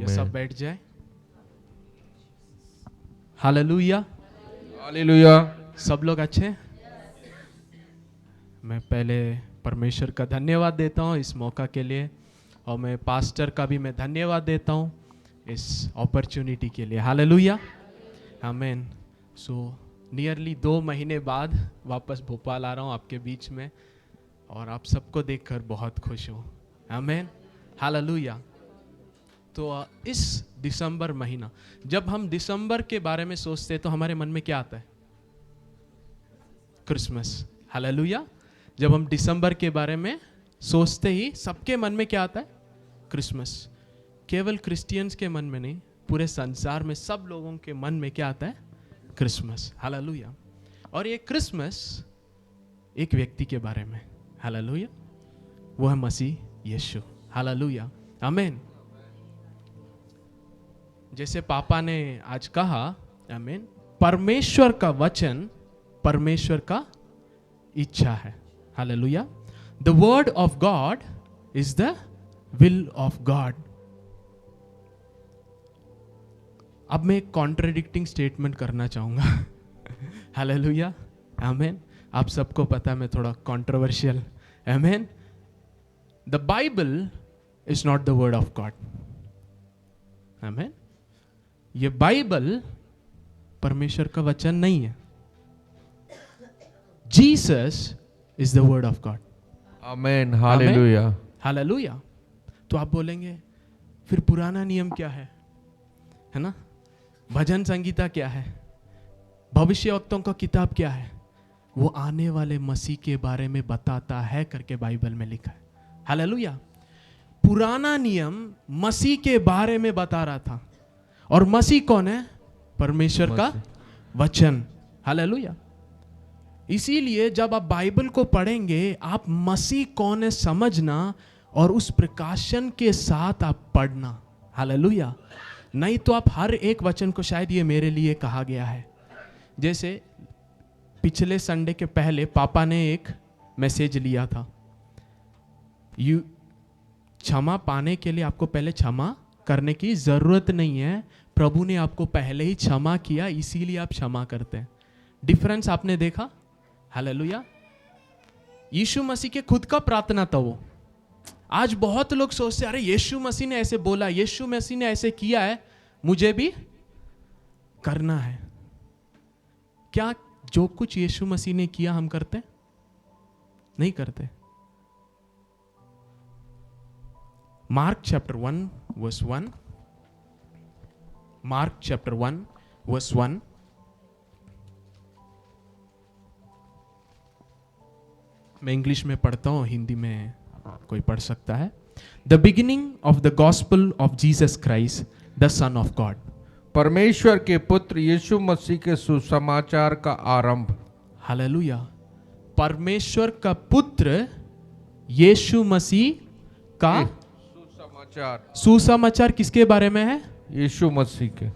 सब बैठ जाए। हालेलुया। हालेलुया। सब लोग अच्छे। मैं पहले परमेश्वर का धन्यवाद देता हूँ इस मौका के लिए, और मैं पास्टर का भी मैं धन्यवाद देता हूँ इस अपॉर्चुनिटी के लिए। हालेलुया, आमीन। सो नियरली 2 महीने बाद वापस भोपाल आ रहा हूँ आपके बीच में, और आप सबको देखकर बहुत खुश हूँ। आमीन, हालेलुया। तो इस दिसंबर महीना, जब हम दिसंबर के बारे में सोचते हैं तो हमारे मन में क्या आता है? क्रिसमस। हालेलुया। जब हम दिसंबर के बारे में सोचते ही सबके मन में क्या आता है? क्रिसमस। केवल क्रिश्चियंस के मन में नहीं, पूरे संसार में सब लोगों के मन में क्या आता है? क्रिसमस। हालेलुया। और ये क्रिसमस एक व्यक्ति के बारे में। हालेलुया। वो है मसीह यीशु। हालेलुया, आमीन। जैसे पापा ने आज कहा, आमीन, परमेश्वर का वचन परमेश्वर का इच्छा है। Hallelujah. The word of God is the will of God. अब मैं एक कॉन्ट्रडिक्टिंग स्टेटमेंट करना चाहूंगा। हालेलुया, आमीन। आप सबको पता है मैं थोड़ा कंट्रोवर्शियल। आमीन। The Bible is not the word of God. आमीन। ये बाइबल परमेश्वर का वचन नहीं है। Jesus is the word of God. Amen, hallelujah. Hallelujah. तो आप बोलेंगे फिर पुराना नियम क्या है ना? भजन संगीता क्या है? भविष्यवक्ताओं का किताब क्या है? वो आने वाले मसीह के बारे में बताता है करके बाइबल में लिखा है। हालेलुया। पुराना नियम मसीह के बारे में बता रहा था, और मसीह कौन है? परमेश्वर का वचन। हालेलुया। इसीलिए जब आप बाइबल को पढ़ेंगे, आप मसीह कौन है समझना, और उस प्रकाशन के साथ आप पढ़ना। हालेलुया। नहीं तो आप हर एक वचन को शायद ये मेरे लिए कहा गया है। जैसे पिछले संडे के पहले पापा ने एक मैसेज लिया था, क्षमा पाने के लिए आपको पहले क्षमा करने की जरूरत नहीं है, प्रभु ने आपको पहले ही क्षमा किया, इसीलिए आप क्षमा करते हैं। डिफरेंस आपने देखा? हालेलुया। यीशु मसीह के खुद का प्रार्थना था वो। आज बहुत लोग सोचते हैं अरे यीशु मसीह ने ऐसे बोला, यीशु मसीह ने ऐसे किया है, मुझे भी करना है। क्या जो कुछ यीशु मसीह ने किया हम करते? नहीं करते। Mark chapter 1 verse 1। Mark chapter 1 verse 1। मैं इंग्लिश में पढ़ता हूं, हिंदी में कोई पढ़ सकता है। The beginning of the gospel of Jesus Christ the son of God. परमेश्वर के पुत्र यीशु मसीह के सुसमाचार का आरंभ। हालेलुया। परमेश्वर का पुत्र यीशु मसीह का सुसमाचार। सुसमाचार किसके बारे में है? यीशु मसीह के।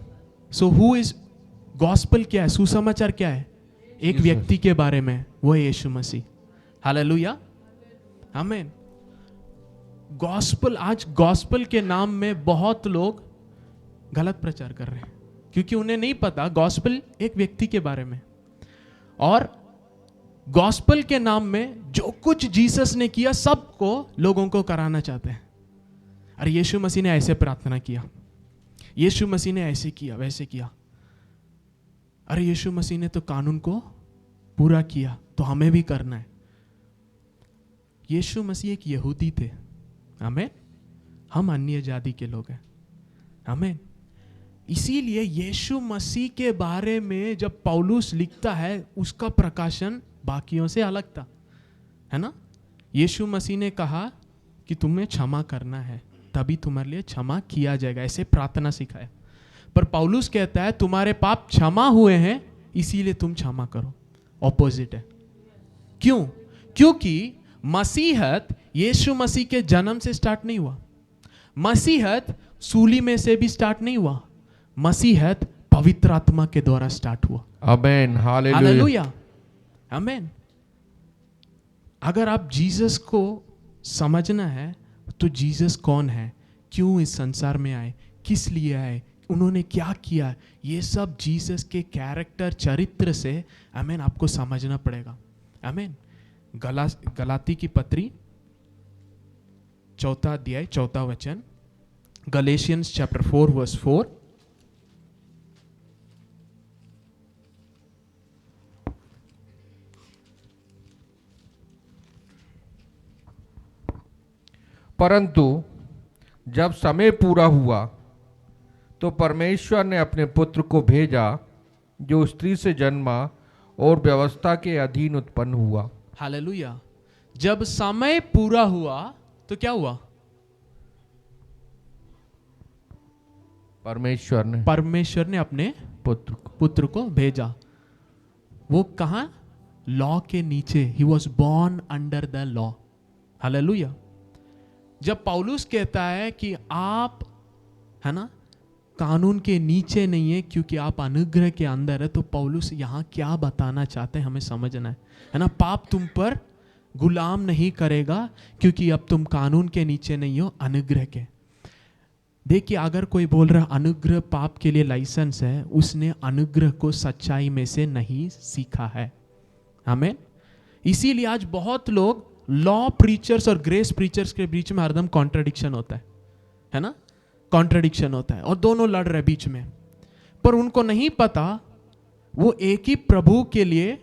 So who is gospel? क्या है? सुसमाचार क्या है? एक व्यक्ति के बारे में, वो है यीशु मसीह। हालेलुया, आमीन। गॉस्पेल, आज गॉस्पेल के नाम में बहुत लोग गलत प्रचार कर रहे हैं, क्योंकि उन्हें नहीं पता गॉस्पेल एक व्यक्ति के बारे में, और गॉस्पेल के नाम में जो कुछ जीसस ने किया सबको लोगों को कराना चाहते हैं। अरे यीशु मसीह ने ऐसे प्रार्थना किया, यीशु मसीह ने ऐसे किया, वैसे किया। अरे यीशु मसीह ने तो कानून को पूरा किया, तो हमें भी करना है। यीशु मसीह एक यहूदी थे, आमीन। हम अन्य जाति के लोग हैं, आमीन। इसीलिए यीशु मसीह के बारे में जब पौलुस लिखता है, उसका प्रकाशन बाकियों से अलग था, है ना? यीशु मसीह ने कहा कि तुम्हें क्षमा करना है, तभी तुम्हारे लिए क्षमा किया जाएगा, ऐसे प्रार्थना सिखाया। पर पौलुस कहता है तुम्हारे पाप क्षमा हुए हैं, इसीलिए तुम क्षमा करो। ऑपोजिट है। क्यों? क्योंकि मसीहत यीशु मसीह के जन्म से स्टार्ट नहीं हुआ, मसीहत सूली में से भी स्टार्ट नहीं हुआ, मसीहत पवित्र आत्मा के द्वारा स्टार्ट हुआ। आमेन, हालेलुया, आमेन। अगर आप जीसस को समझना है तो जीसस कौन है, क्यों इस संसार में आए, किस लिए आए, उन्होंने क्या किया, ये सब जीसस के कैरेक्टर चरित्र से आमीन आपको समझना पड़ेगा। आमीन। गलाती की पत्री 4 अध्याय 4 वचन, गलेशियंस चैप्टर 4 वर्स 4। परंतु जब समय पूरा हुआ तो परमेश्वर ने अपने पुत्र को भेजा जो स्त्री से जन्मा और व्यवस्था के अधीन उत्पन्न हुआ। हालेलुया। जब समय पूरा हुआ तो क्या हुआ? परमेश्वर ने अपने पुत्र को भेजा। वो कहां? लॉ के नीचे। He was born under the law. Hallelujah. जब पौलुस कहता है कि आप है ना कानून के नीचे नहीं है क्योंकि आप अनुग्रह के अंदर है, तो पौलुस यहां क्या बताना चाहते हैं हमें समझना है ना। पाप तुम पर गुलाम नहीं करेगा क्योंकि अब तुम कानून के नीचे नहीं हो, अनुग्रह के। देखिए, अगर कोई बोल रहा अनुग्रह पाप के लिए लाइसेंस है, उसने अनुग्रह को सच्चाई में से नहीं सीखा है। आमीन। इसीलिए आज बहुत लोग लॉ प्रीचर्स और ग्रेस प्रीचर्स के बीच में हरदम कॉन्ट्रडिक्शन होता है ना, कॉन्ट्रडिक्शन होता है और दोनों लड़ रहे बीच में, पर उनको नहीं पता वो एक ही प्रभु के लिए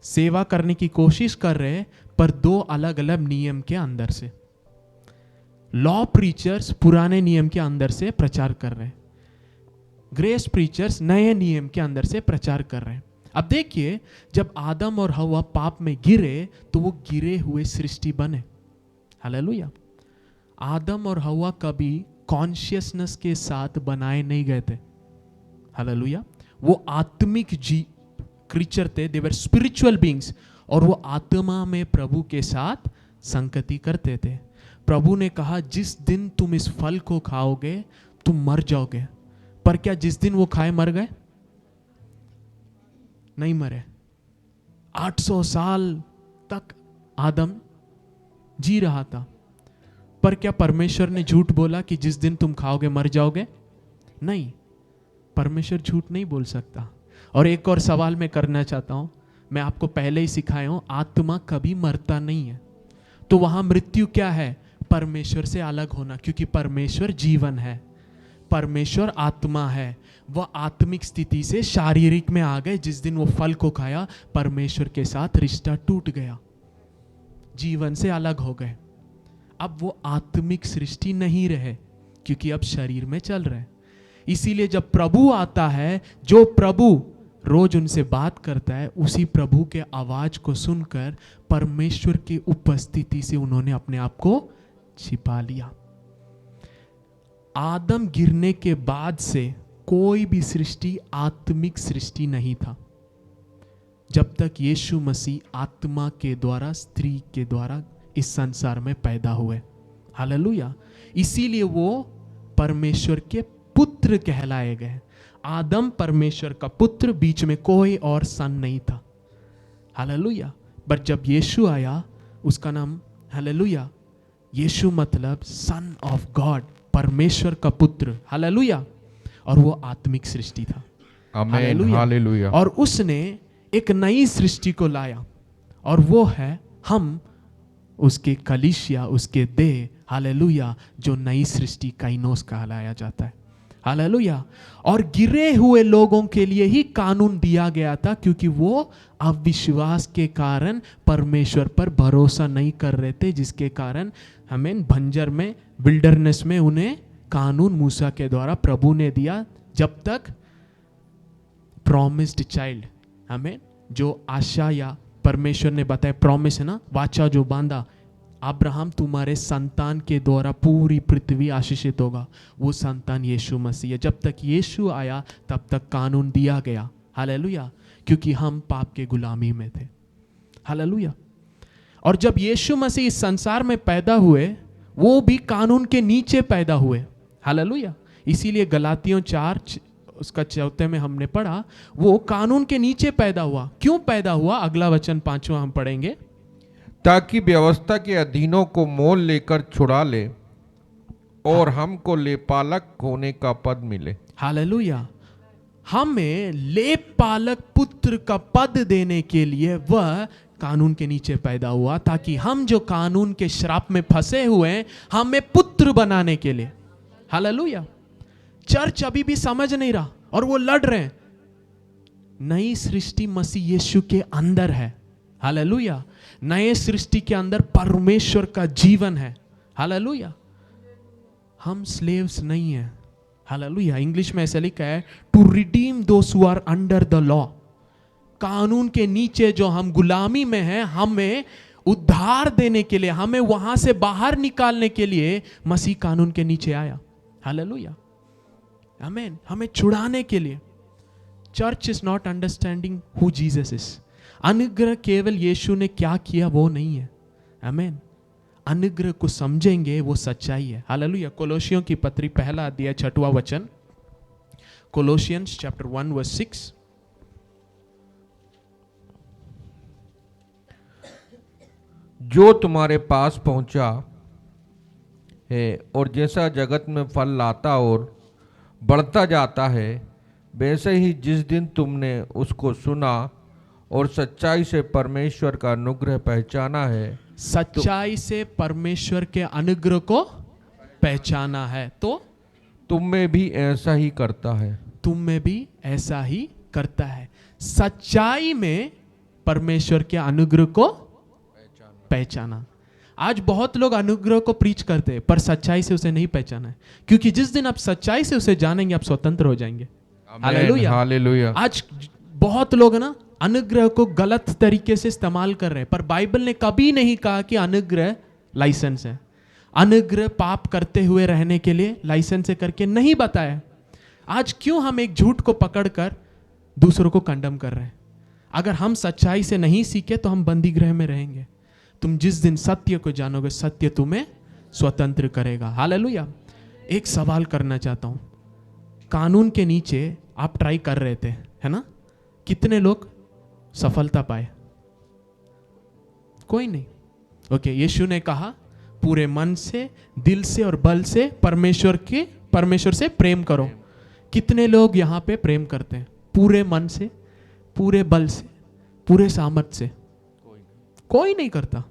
सेवा करने की कोशिश कर रहे हैं, पर दो अलग अलग नियम के अंदर से। लॉ प्रीचर्स पुराने नियम के अंदर से प्रचार कर रहे हैं, ग्रेस प्रीचर्स नए नियम के अंदर से प्रचार कर रहे हैं। अब देखिए, जब आदम और हवा पाप में गिरे तो वो गिरे हुए सृष्टि बने। हालेलुया। आदम और हवा कभी कॉन्शियसनेस के साथ बनाए नहीं गए थे। हालेलुया। वो आत्मिक क्रीचर थे, दे वर स्पिरिचुअल बीइंग्स, और वो आत्मा में प्रभु के साथ संगति करते थे। प्रभु ने कहा जिस दिन तुम इस फल को खाओगे तुम मर जाओगे, पर क्या जिस दिन वो खाए मर गए? नहीं मरे। 800 साल तक आदम जी रहा था, पर क्या परमेश्वर ने झूठ बोला कि जिस दिन तुम खाओगे मर जाओगे? नहीं, परमेश्वर झूठ नहीं बोल सकता। और एक और सवाल मैं करना चाहता हूं, मैं आपको पहले ही सिखाया हूं, आत्मा कभी मरता नहीं है। तो वहां मृत्यु क्या है? परमेश्वर से अलग होना, क्योंकि परमेश्वर जीवन है, परमेश्वर आत्मा है। वह आत्मिक स्थिति से शारीरिक में आ गए। जिस दिन वो फल को खाया, परमेश्वर के साथ रिश्ता टूट गया, जीवन से अलग हो गए। अब वो आत्मिक सृष्टि नहीं रहे क्योंकि अब शरीर में चल रहे। इसीलिए जब प्रभु आता है, जो प्रभु रोज उनसे बात करता है, उसी प्रभु के आवाज को सुनकर परमेश्वर की उपस्थिति से उन्होंने अपने आप को छिपा लिया। आदम गिरने के बाद से कोई भी सृष्टि आत्मिक सृष्टि नहीं था, जब तक यीशु मसीह आत्मा के द्वारा स्त्री के द्वारा इस संसार में पैदा हुए। हालेलुया। इसीलिए वो परमेश्वर के पुत्र कहलाए गए। आदम परमेश्वर का पुत्र, बीच में कोई और सन नहीं था। हालेलुया। बट जब यीशु आया, उसका नाम हालेलुया, यीशु मतलब सन ऑफ गॉड, परमेश्वर का पुत्र। हालेलुया। और वो आत्मिक सृष्टि था। आमीन। हालेलुया। और उसने एक नई सृष्टि को लाया, और वो है हम, उसके कलीसिया, उसके देह। हालेलुया। जो नई सृष्टि काइनोस कहलाया जाता है। हालेलुया। और गिरे हुए लोगों के लिए ही कानून दिया गया था, क्योंकि वो अविश्वास के कारण परमेश्वर पर भरोसा नहीं कर रहे थे, जिसके कारण हमें भंजर में, विल्डरनेस में उन्हें कानून मूसा के द्वारा प्रभु ने दिया। जब तक प्रॉमिस्ड चाइल्ड, हमें जो आशा या परमेश्वर ने बताया, प्रॉमिस है ना, वाचा जो बांधा, अब्राहम तुम्हारे संतान के द्वारा पूरी पृथ्वी आशीषित होगा, वो संतान यीशु मसीह है। जब तक यीशु आया तब तक कानून दिया गया। हालेलुया। क्योंकि हम पाप के गुलामी में थे। हालेलुया। और जब यीशु मसीह इस संसार में पैदा हुए, वो भी कानून के नीचे पैदा हुए। हालेलुया। इसीलिए गलातियों 4 उसका 4 में हमने पढ़ा, वो कानून के नीचे पैदा हुआ। क्यों पैदा हुआ? अगला वचन 5वां हम पढ़ेंगे। ताकि व्यवस्था के अधीनों को मोल लेकर छुड़ा ले और हमको लेपालक होने का पद मिले। हालेलुया। हमें लेपालक पुत्र का पद देने के लिए वह कानून के नीचे पैदा हुआ, ताकि हम जो कानून के श्राप में फंसे हुए हैं, हमें पुत्र बनाने के लिए। हालेलुया। चर्च अभी भी समझ नहीं रहा और वो लड़ रहे हैं। नई सृष्टि मसीह यीशु के अंदर है। हालेलुया। नए सृष्टि के अंदर परमेश्वर का जीवन है। हालेलुया। हम स्लेव्स नहीं हैं। हालेलुया। इंग्लिश में ऐसा लिखा है, to redeem those who are under the law. कानून के नीचे जो हम गुलामी में हैं, हमें उद्धार देने के लिए, हमें वहां से बाहर निकालने के लिए मसीह कानून के नीचे आया। हालेलुया। आमीन। हमें छुड़ाने के लिए। Church is not understanding who Jesus is. अनुग्रह केवल यीशु ने क्या किया वो नहीं है। आमीन। अनुग्रह को समझेंगे वो सच्चाई है। हालेलुया। कोलोसियों की पत्री पहला अध्याय 6वां वचन, कोलोसियंस चैप्टर 1 वर्स 6। जो तुम्हारे पास पहुंचा है और जैसा जगत में फल लाता और बढ़ता जाता है, वैसे ही जिस दिन तुमने उसको सुना और सच्चाई से परमेश्वर का अनुग्रह पहचाना है, सच्चाई से परमेश्वर के अनुग्रह को पहचाना है, तो तुम में भी ऐसा ही करता है। तुम में भी ऐसा ही करता है। सच्चाई में परमेश्वर के अनुग्रह को पहचाना। आज बहुत लोग अनुग्रह को प्रीच करते हैं पर सच्चाई से उसे नहीं पहचाना है, क्योंकि जिस दिन आप सच्चाई से उसे जानेंगे आप स्वतंत्र हो जाएंगे। हालेलुया। हालेलुया। आज बहुत लोग ना अनुग्रह को गलत तरीके से इस्तेमाल कर रहे हैं, पर बाइबल ने कभी नहीं कहा कि अनुग्रह लाइसेंस है। अनुग्रह पाप करते हुए रहने के लिए लाइसेंस से करके नहीं बताया। आज क्यों हम एक झूठ को पकड़कर दूसरों को कंडम कर रहे हैं? अगर हम सच्चाई से नहीं सीखे तो हम बंदी गृह में रहेंगे। तुम जिस दिन सत्य को जानोगे, सत्य तुम्हें स्वतंत्र करेगा। हालेलुया। एक सवाल करना चाहता हूं। कानून के नीचे आप ट्राई कर रहे थे, है ना? कितने लोग सफलता पाए? कोई नहीं। ओके, यीशु ने कहा पूरे मन से, दिल से और बल से परमेश्वर से प्रेम करो। कितने लोग यहां पे प्रेम करते हैं? पूरे मन से, पूरे बल से, पूरे सामर्थ्य से? कोई नहीं करता।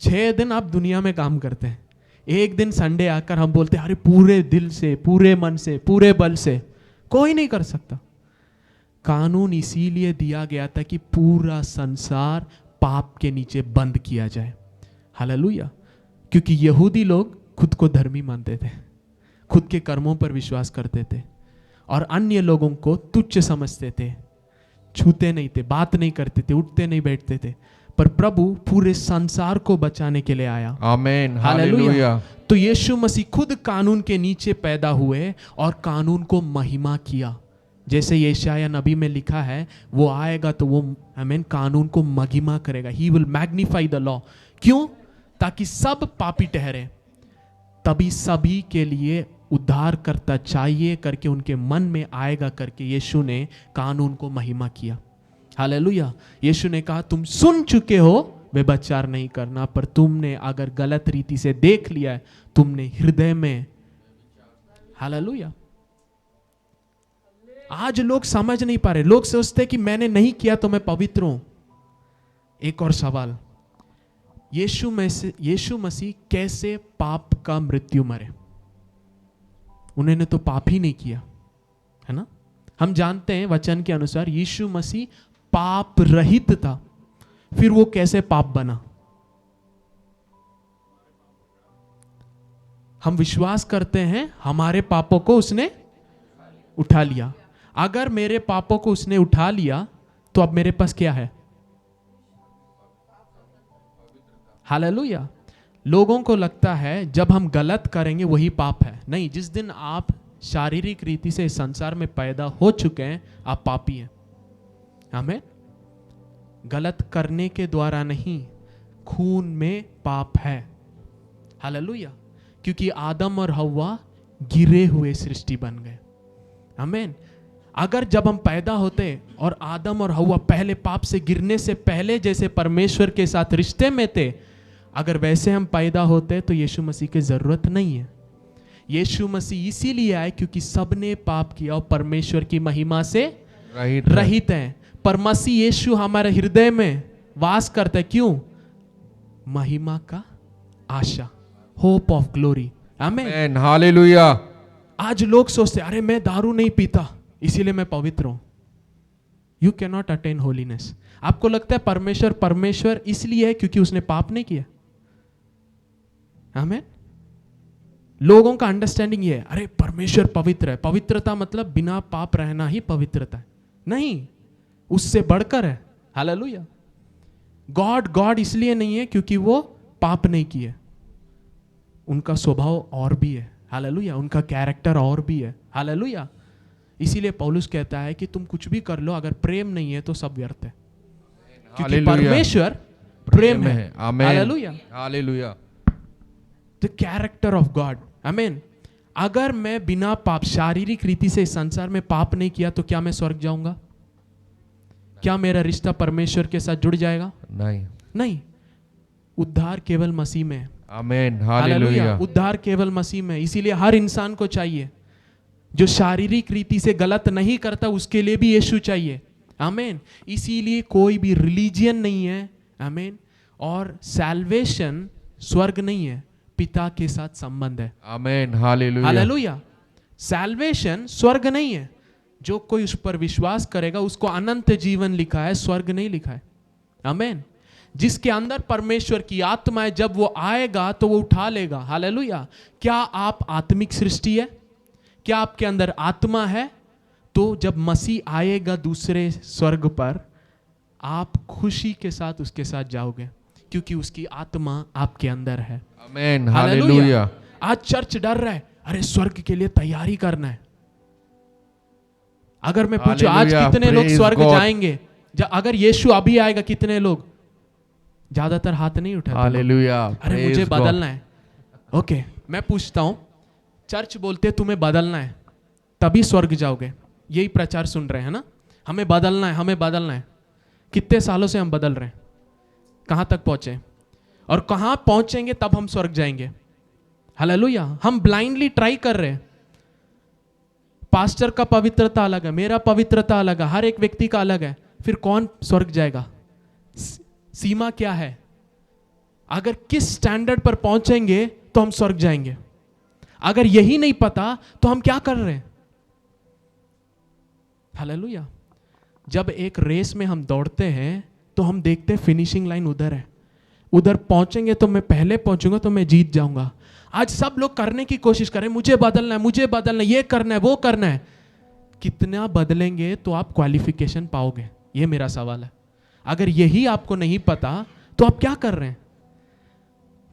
6 दिन आप दुनिया में काम करते हैं, एक दिन संडे आकर हम बोलते हैं अरे पूरे दिल से, पूरे मन से, पूरे बल से। कोई नहीं कर सकता। कानून इसीलिए दिया गया था कि पूरा संसार पाप के नीचे बंद किया जाए। हालेलुया। क्योंकि यहूदी लोग खुद को धर्मी मानते थे, खुद के कर्मों पर विश्वास करते थे और अन्य लोगों को तुच्छ समझते थे, छूते नहीं थे, बात नहीं करते थे, उठते नहीं बैठते थे। पर प्रभु पूरे संसार को बचाने के लिए आया। आमीन। हालेलुया। तो यीशु मसीह खुद कानून के नीचे पैदा हुए और कानून को महिमा किया। जैसे यशायाह नबी में लिखा है, वो आएगा तो वो आमीन कानून को महिमा करेगा। He will magnify the law. क्यों? ताकि सब पापी ठहरे, तभी सभी के लिए उद्धार करता चाहिए करके उनके मन में आएगा करके यीशु ने कानून को महिमा किया। हालेलुया। यीशु ने कहा तुम सुन चुके हो व्यभिचार नहीं करना, पर तुमने अगर गलत रीति से देख लिया है, तुमने हृदय में। हालेलुया। आज लोग समझ नहीं पा रहे। लोग सोचते कि मैंने नहीं किया तो मैं पवित्र हूं। एक और सवाल, यीशु मसीह कैसे पाप का मृत्यु मरे? उन्होंने तो पाप ही नहीं किया, है ना? हम जानते हैं वचन के अनुसार यीशु मसीह पाप रहित था, फिर वो कैसे पाप बना? हम विश्वास करते हैं हमारे पापों को उसने उठा लिया। अगर मेरे पापों को उसने उठा लिया तो अब मेरे पास क्या है? हालेलुया। लोगों को लगता है जब हम गलत करेंगे वही पाप है। नहीं, जिस दिन आप शारीरिक रीति से इस संसार में पैदा हो चुके हैं, आप पापी हैं। आमीन। गलत करने के द्वारा नहीं, खून में पाप है। हालेलुया। क्योंकि आदम और हव्वा गिरे हुए सृष्टि बन गए। आमीन। अगर जब हम पैदा होते और आदम और हव्वा पहले पाप से गिरने से पहले जैसे परमेश्वर के साथ रिश्ते में थे, अगर वैसे हम पैदा होते तो यीशु मसीह की जरूरत नहीं है। यीशु मसीह इसीलिए आए क्योंकि सबने पाप किया और परमेश्वर की महिमा से रहित है। पर मसीह यीशु हमारे हृदय में वास करता है। क्यों? महिमा का आशा, होप ऑफ ग्लोरी। आमीन, हालेलुया। आज लोग सोचते अरे मैं दारू नहीं पीता इसीलिए मैं पवित्र हूं। You can not attain holiness. आपको लगता है परमेश्वर इसलिए है क्योंकि उसने पाप नहीं किया? आमीन। लोगों का अंडरस्टैंडिंग ये है, अरे परमेश्वर पवित्र है, पवित्रता मतलब बिना पाप रहना ही पवित्रता है। नहीं, उससे बढ़कर है। हालेलुया। गॉड इसलिए नहीं है क्योंकि वो पाप नहीं किए, उनका स्वभाव और भी है। हालेलुया। उनका कैरेक्टर और भी है। हालेलुया। इसीलिए पौलुस कहता है कि तुम कुछ भी कर लो, अगर प्रेम नहीं है तो सब व्यर्थ है, क्योंकि परमेश्वर प्रेम है। Hallelujah, hallelujah. The character of God. आमीन। अगर मैं बिना पाप, शारीरिक रीति से इस संसार में पाप नहीं किया तो क्या मैं स्वर्ग जाऊंगा? क्या मेरा रिश्ता परमेश्वर के साथ जुड़ जाएगा? नहीं। उद्धार केवल मसीह में है। आमीन, हालेलुया। उद्धार केवल मसीह में। इसीलिए हर इंसान को चाहिए, जो शारीरिक रीति से गलत नहीं करता उसके लिए भी यीशु चाहिए। आमीन। इसीलिए कोई भी रिलीजियन नहीं है। आमीन। और सैल्वेशन स्वर्ग नहीं है, पिता के साथ संबंध है। आमीन, हालेलुया। हालेलुया। सैल्वेशन स्वर्ग नहीं है। जो कोई उस पर विश्वास करेगा उसको अनंत जीवन लिखा है, स्वर्ग नहीं लिखा है। आमीन। जिसके अंदर परमेश्वर की आत्मा है, जब वो आएगा तो वो उठा लेगा। हालेलुया। क्या आप आत्मिक सृष्टि है? क्या आपके अंदर आत्मा है? तो जब मसीह आएगा दूसरे स्वर्ग पर, आप खुशी के साथ उसके साथ जाओगे, क्योंकि उसकी आत्मा आपके अंदर है। आमीन, हालेलुया। आज चर्च डर रहा है, अरे स्वर्ग के लिए तैयारी करना है। अगर मैं पूछूं आज कितने लोग स्वर्ग जाएंगे, अगर यीशु अभी आएगा कितने लोग? ज्यादातर हाथ नहीं उठाते। हालेलुया। अरे मुझे बदलना है। ओके, मैं पूछता हूं, चर्च बोलते तुम्हें बदलना है तभी स्वर्ग जाओगे, यही प्रचार सुन रहे हैं ना? हमें बदलना है, हमें बदलना है। कितने सालों से हम बदल रहे हैं, कहां तक पहुंचे और कहां पहुंचेंगे तब हम स्वर्ग जाएंगे? हालेलुया। हम ब्लाइंडली ट्राई कर रहे हैं। पास्टर का पवित्रता अलग है, मेरा पवित्रता अलग है, हर एक व्यक्ति का अलग है। फिर कौन स्वर्ग जाएगा? सीमा क्या है? अगर किस स्टैंडर्ड पर पहुंचेंगे तो हम स्वर्ग जाएंगे, अगर यही नहीं पता तो हम क्या कर रहे हैं? हालेलुया। जब एक रेस में हम दौड़ते हैं तो हम देखते हैं फिनिशिंग लाइन उधर है, उधर पहुंचेंगे तो मैं पहले पहुंचूंगा तो मैं जीत जाऊंगा। आज सब लोग करने की कोशिश करें, मुझे बदलना है, मुझे बदलना है, ये करना है, वो करना है। कितना बदलेंगे तो आप क्वालिफिकेशन पाओगे? ये मेरा सवाल है। अगर यही आपको नहीं पता तो आप क्या कर रहे हैं?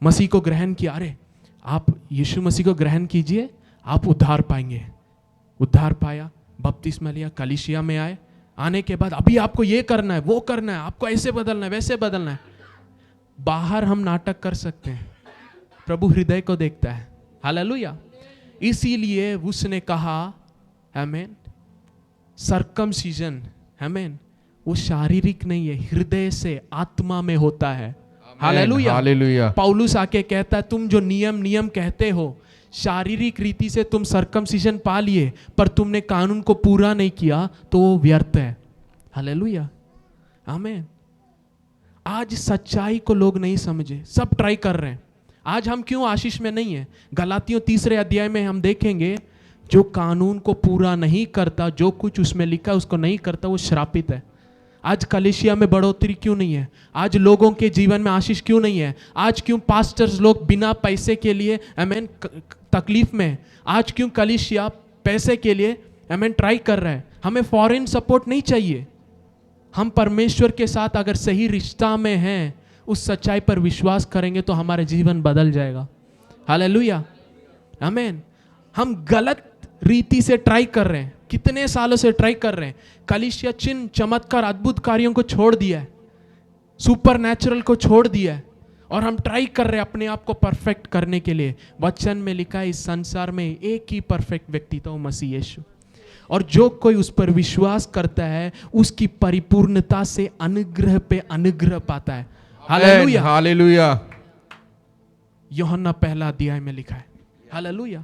मसीह को ग्रहण किया, अरे आप यीशु मसीह को ग्रहण कीजिए, आप उद्धार पाएंगे। उद्धार पाया, बपतिस्मा लिया, कलीसिया में आए, आने के बाद अभी आपको ये करना है, वो करना है, आपको ऐसे बदलना है, वैसे बदलना है। बाहर हम नाटक कर सकते हैं, प्रभु हृदय को देखता है। हालेलुया। इसीलिए उसने कहा, आमीन, सर्कमसीजन, आमीन, वो शारीरिक नहीं है, हृदय से, आत्मा में होता है। Hallelujah, hallelujah. पौलुस आके कहता है, तुम जो नियम कहते हो, शारीरिक रीति से तुम सर्कमसीजन पा लिए, पर तुमने कानून को पूरा नहीं किया तो वो व्यर्थ है। हालेलुया, आमीन। आज सच्चाई को लोग नहीं समझे, सब ट्राई कर रहे हैं। आज हम क्यों आशीष में नहीं है? गलातियों 3 अध्याय में हम देखेंगे, जो कानून को पूरा नहीं करता, जो कुछ उसमें लिखा है उसको नहीं करता, वो श्रापित है। आज कलीसिया में बढ़ोतरी क्यों नहीं है? आज लोगों के जीवन में आशीष क्यों नहीं है? आज क्यों पास्टर्स लोग बिना पैसे के लिए आमीन तकलीफ में? आज क्यों कलीसिया पैसे के लिए आमीन ट्राई कर रहा है? हमें फॉरेन सपोर्ट नहीं चाहिए। हम परमेश्वर के साथ अगर सही रिश्ता में हैं, उस सच्चाई पर विश्वास करेंगे तो हमारा जीवन बदल जाएगा। हालेलुया, आमीन। हम गलत रीति से ट्राई कर रहे हैं, कितने सालों से ट्राई कर रहे हैं। कलीसिया चिन्ह, चमत्कार, अद्भुत कार्यों को छोड़ दिया है, सुपर नेचुरल को छोड़ दिया है, और हम ट्राई कर रहे हैं अपने आप को परफेक्ट करने के लिए। वचन में लिखा है, इस संसार में एक ही परफेक्ट व्यक्ति था, वो मसीह यीशु, और जो कोई उस पर विश्वास करता है उसकी परिपूर्णता से अनुग्रह पे अनुग्रह पाता है। Hallelujah, hallelujah. यूहन्ना पहला अध्याय में लिखा है। Hallelujah.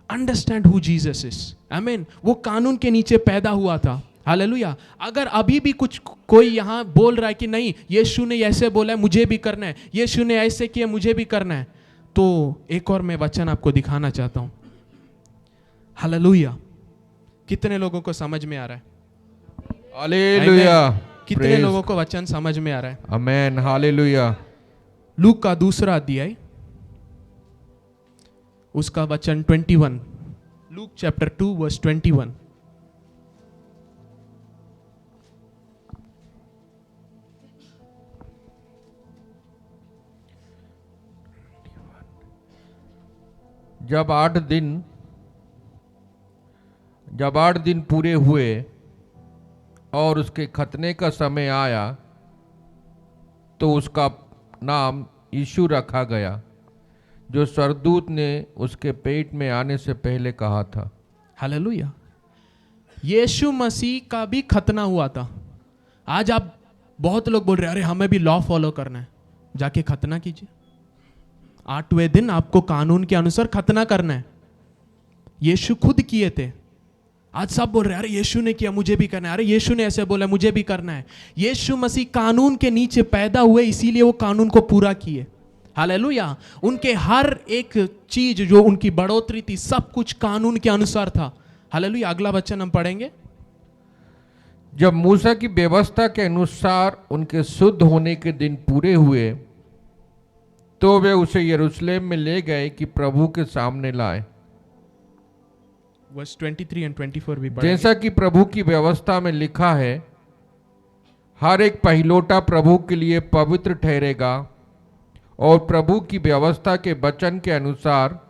Understand who Jesus is. आमीन। वो कानून के नीचे पैदा हुआ था। हालेलुया। अगर अभी भी कुछ कोई यहां बोल रहा है कि नहीं यीशु ने ऐसे बोला है मुझे भी करना है, यीशु ने ऐसे किया मुझे भी करना है, तो एक और मैं वचन आपको दिखाना चाहता हूं। हालेलुया। कितने लोगों को समझ में आ रहा है? हालेलुया। कितने लोगों को वचन समझ में आ रहा है? आमेन। हालेलुया। लूक का दूसरा अध्याय उसका वचन 21, लूक चैप्टर 2 वर्स 21। जब 8 दिन पूरे हुए और उसके खतने का समय आया तो उसका नाम यीशु रखा गया, जो स्वर्गदूत ने उसके पेट में आने से पहले कहा था। हालेलुया। यीशु मसीह का भी खतना हुआ था। आज आप बहुत लोग बोल रहे हैं अरे हमें भी लॉ फॉलो करना है, जाके खतना कीजिए। 8वें दिन आपको कानून के अनुसार खतना करना है। यीशु खुद किए थे। आज सब बोल रहे हैं अरे यीशु ने किया मुझे भी करना है, अरे यीशु ने ऐसे बोला मुझे भी करना है। यीशु मसीह कानून के नीचे पैदा हुए, इसीलिए वो कानून को पूरा किए। हालेलुया। उनके हर एक चीज जो उनकी बढ़ोतरी थी सब कुछ कानून के अनुसार था। हालेलुया। अगला वचन हम पढ़ेंगे। जब मूसा की व्यवस्था के अनुसार उनके शुद्ध होने के दिन पूरे हुए तो वे उसे यरूशलेम में ले गए कि प्रभु के सामने लाए। वर्स 23 और 24 भी पढ़ेंगे। जैसा कि प्रभु की व्यवस्था में लिखा है, हर एक पहिलौठा प्रभु के लिए पवित्र ठहरेगा और प्रभु की व्यवस्था के वचन के अनुसार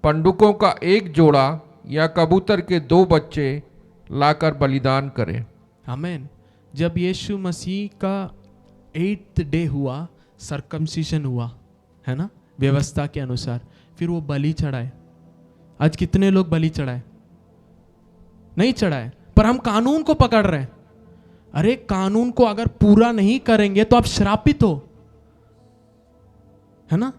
पंडुकों का एक जोड़ा या कबूतर के 2 बच्चे लाकर बलिदान करें। आमीन। जब यीशु मसीह का 8th डे हुआ, सर्कमसिशन हुआ है ना, व्यवस्था के अनुसार, फिर वो बलि चढ़ाए। आज कितने लोग बलि चढ़ाए? नहीं चढ़ाए, पर हम कानून को पकड़ रहे हैं। अरे कानून को अगर पूरा नहीं करेंगे तो आप श्रापित हो, है ना।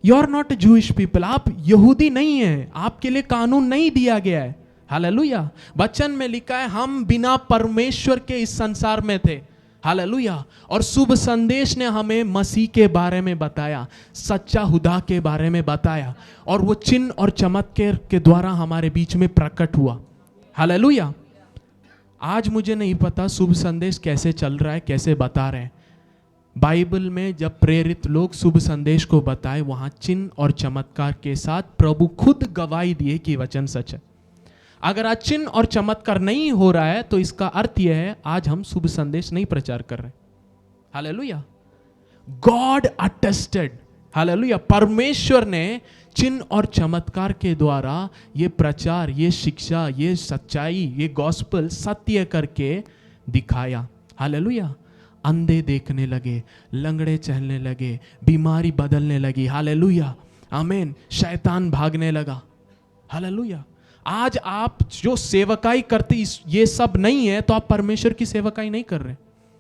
You are not Jewish people. आप यहूदी नहीं है, आपके लिए कानून नहीं दिया गया है। हालेलुया। वचन में लिखा है हम बिना परमेश्वर के इस संसार में थे। हालेलुया। और शुभ संदेश ने हमें मसीह के बारे में बताया, सच्चा खुदा के बारे में बताया, और वो चिन्ह और चमत्कार के द्वारा हमारे बीच में प्रकट हुआ। हालेलुया। आज मुझे नहीं पता शुभ संदेश कैसे चल रहा है, कैसे बता रहे हैं। बाइबल में जब प्रेरित लोग शुभ संदेश को बताए, वहां चिन्ह और चमत्कार के साथ प्रभु खुद गवाही दिए कि वचन सच है। अगर आज चिन्ह और चमत्कार नहीं हो रहा है तो इसका अर्थ यह है आज हम शुभ संदेश नहीं प्रचार कर रहे। हालेलुया। God attested. हालेलुया। परमेश्वर ने चिन्ह और चमत्कार के द्वारा ये प्रचार, ये शिक्षा, ये सच्चाई, ये गॉस्पेल सत्य करके दिखाया। हालेलुया। अंधे देखने लगे, लंगड़े चलने लगे, बीमारी बदलने लगी। हालेलुया। आमीन। शैतान भागने लगा। हालेलुया। आज आप जो सेवकाई करते ये सब नहीं है तो आप परमेश्वर की सेवकाई नहीं कर रहे।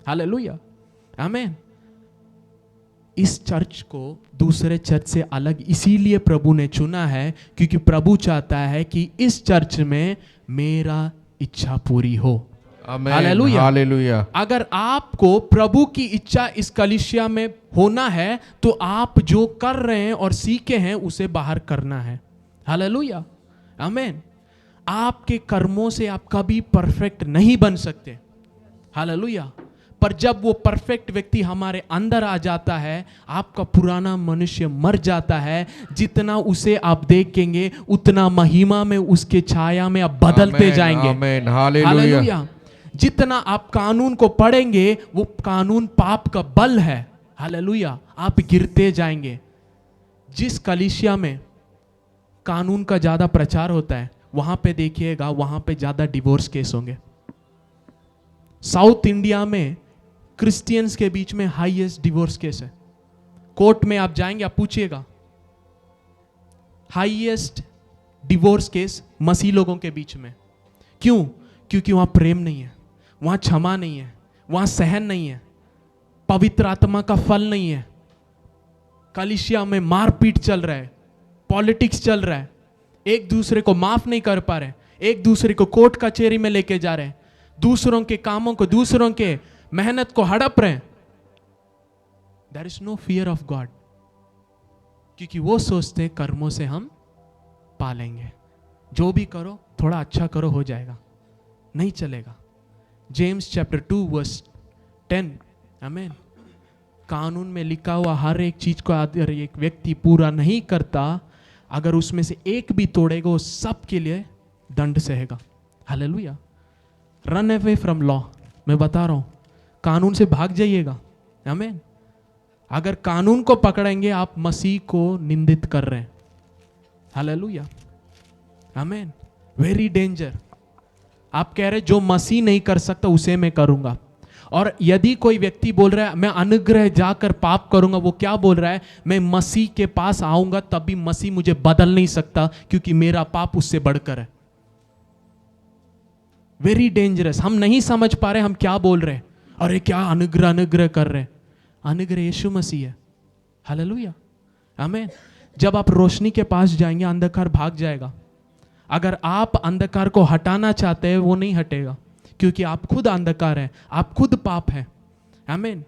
हालेलुया। आमीन। इस चर्च को दूसरे चर्च से अलग इसीलिए प्रभु ने चुना है क्योंकि प्रभु चाहता है कि इस चर्च में मेरा इच्छा पूरी हो। हालेलुया। हालेलुया। अगर आपको प्रभु की इच्छा इस कलीसिया में होना है तो आप जो कर रहे हैं और सीखे हैं उसे बाहर करना है। हालेलुया। आमीन। आपके कर्मों से आप कभी परफेक्ट नहीं बन सकते। हालेलुया। पर जब वो परफेक्ट व्यक्ति हमारे अंदर आ जाता है, आपका पुराना मनुष्य मर जाता है। जितना उसे आप देखेंगे उतना महिमा में, उसके छाया में आप बदलते जाएंगे। आमीन। हालेलुया। जितना आप कानून को पढ़ेंगे वो कानून पाप का बल है। हालेलुया। आप गिरते जाएंगे। जिस कलीसिया में कानून का ज्यादा प्रचार होता है वहां पे देखिएगा वहां पे ज्यादा डिवोर्स केस होंगे। साउथ इंडिया में क्रिश्चियंस के बीच में हाईएस्ट डिवोर्स केस है। कोर्ट में आप जाएंगे, आप पूछिएगा, हाईएस्ट डिवोर्स केस मसीह लोगों के बीच में। क्यों? क्योंकि वहां प्रेम नहीं है, वहां क्षमा नहीं है, वहां सहन नहीं है, पवित्र आत्मा का फल नहीं है। कलीसिया में मारपीट चल रहा है, पॉलिटिक्स चल रहा है, एक दूसरे को माफ नहीं कर पा रहे, एक दूसरे को कोर्ट कचहरी में लेके जा रहे हैं, दूसरों के कामों को, दूसरों के मेहनत को हड़प रहे हैं, there is no fear of God, क्योंकि वो सोचते हैं कर्मों से हम पालेंगे, जो भी करो थोड़ा अच्छा करो हो जाएगा, नहीं चलेगा। जेम्स चैप्टर 2 वर्स 10, आमीन। कानून में लिखा हुआ हर एक चीज को अगर एक व्यक्ति पूरा नहीं करता, अगर उसमें से एक भी तोड़ेगा वो सब के लिए दंड सहेगा। Hallelujah. Run away from law, मैं बता रहा हूं, कानून से भाग जाइएगा, आमीन। अगर कानून को पकड़ेंगे आप मसीह को निंदित कर रहे हैं। हालेलुया, आमीन। Very danger. आप कह रहे जो मसीह नहीं कर सकता उसे मैं करूंगा। और यदि कोई व्यक्ति बोल रहा है मैं अनुग्रह जाकर पाप करूंगा, वो क्या बोल रहा है, मैं मसीह के पास आऊंगा तब भी मसीह मुझे बदल नहीं सकता क्योंकि मेरा पाप उससे बढ़कर है। Very dangerous. हम नहीं समझ पा रहे हम क्या बोल रहे हैं। अरे क्या अनुग्रह अनुग्रह कर रहे हैं। अनुग्रह यीशु मसीह है। हालेलुया, आमीन। जब आप रोशनी के पास जाएंगे अंधकार भाग जाएगा। अगर आप अंधकार को हटाना चाहते हैं वो नहीं हटेगा, क्योंकि आप खुद अंधकार हैं, आप खुद पाप हैं, आमीन।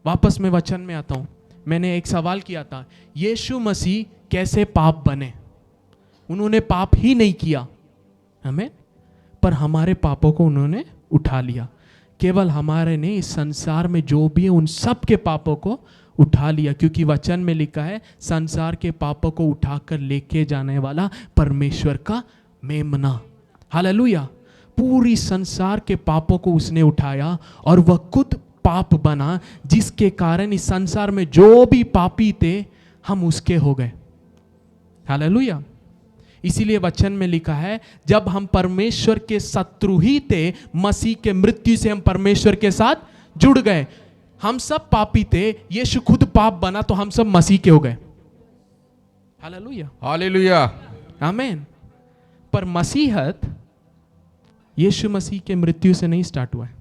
वापस मैं वचन में आता हूं। मैंने एक सवाल किया था, यीशु मसीह कैसे पाप बने? उन्होंने पाप ही नहीं किया, आमीन, पर हमारे पापों को उन्होंने उठा लिया। केवल हमारे ने इस संसार में जो भी है उन सब के पापों को उठा लिया, क्योंकि वचन में लिखा है संसार के पापों को उठाकर लेके जाने वाला परमेश्वर का मेमना। हालेलुया। पूरी संसार के पापों को उसने उठाया और वह खुद पाप बना, जिसके कारण इस संसार में जो भी पापी थे हम उसके हो गए। हालेलुया। इसीलिए वचन में लिखा है जब हम परमेश्वर के शत्रु ही थे, मसीह के मृत्यु से हम परमेश्वर के साथ जुड़ गए। हम सब पापी थे, यीशु खुद पाप बना तो हम सब मसीह के हो गए। हालेलुया, हालेलुया, आमीन। पर मसीहत यीशु मसीह के मृत्यु से नहीं स्टार्ट हुआ है।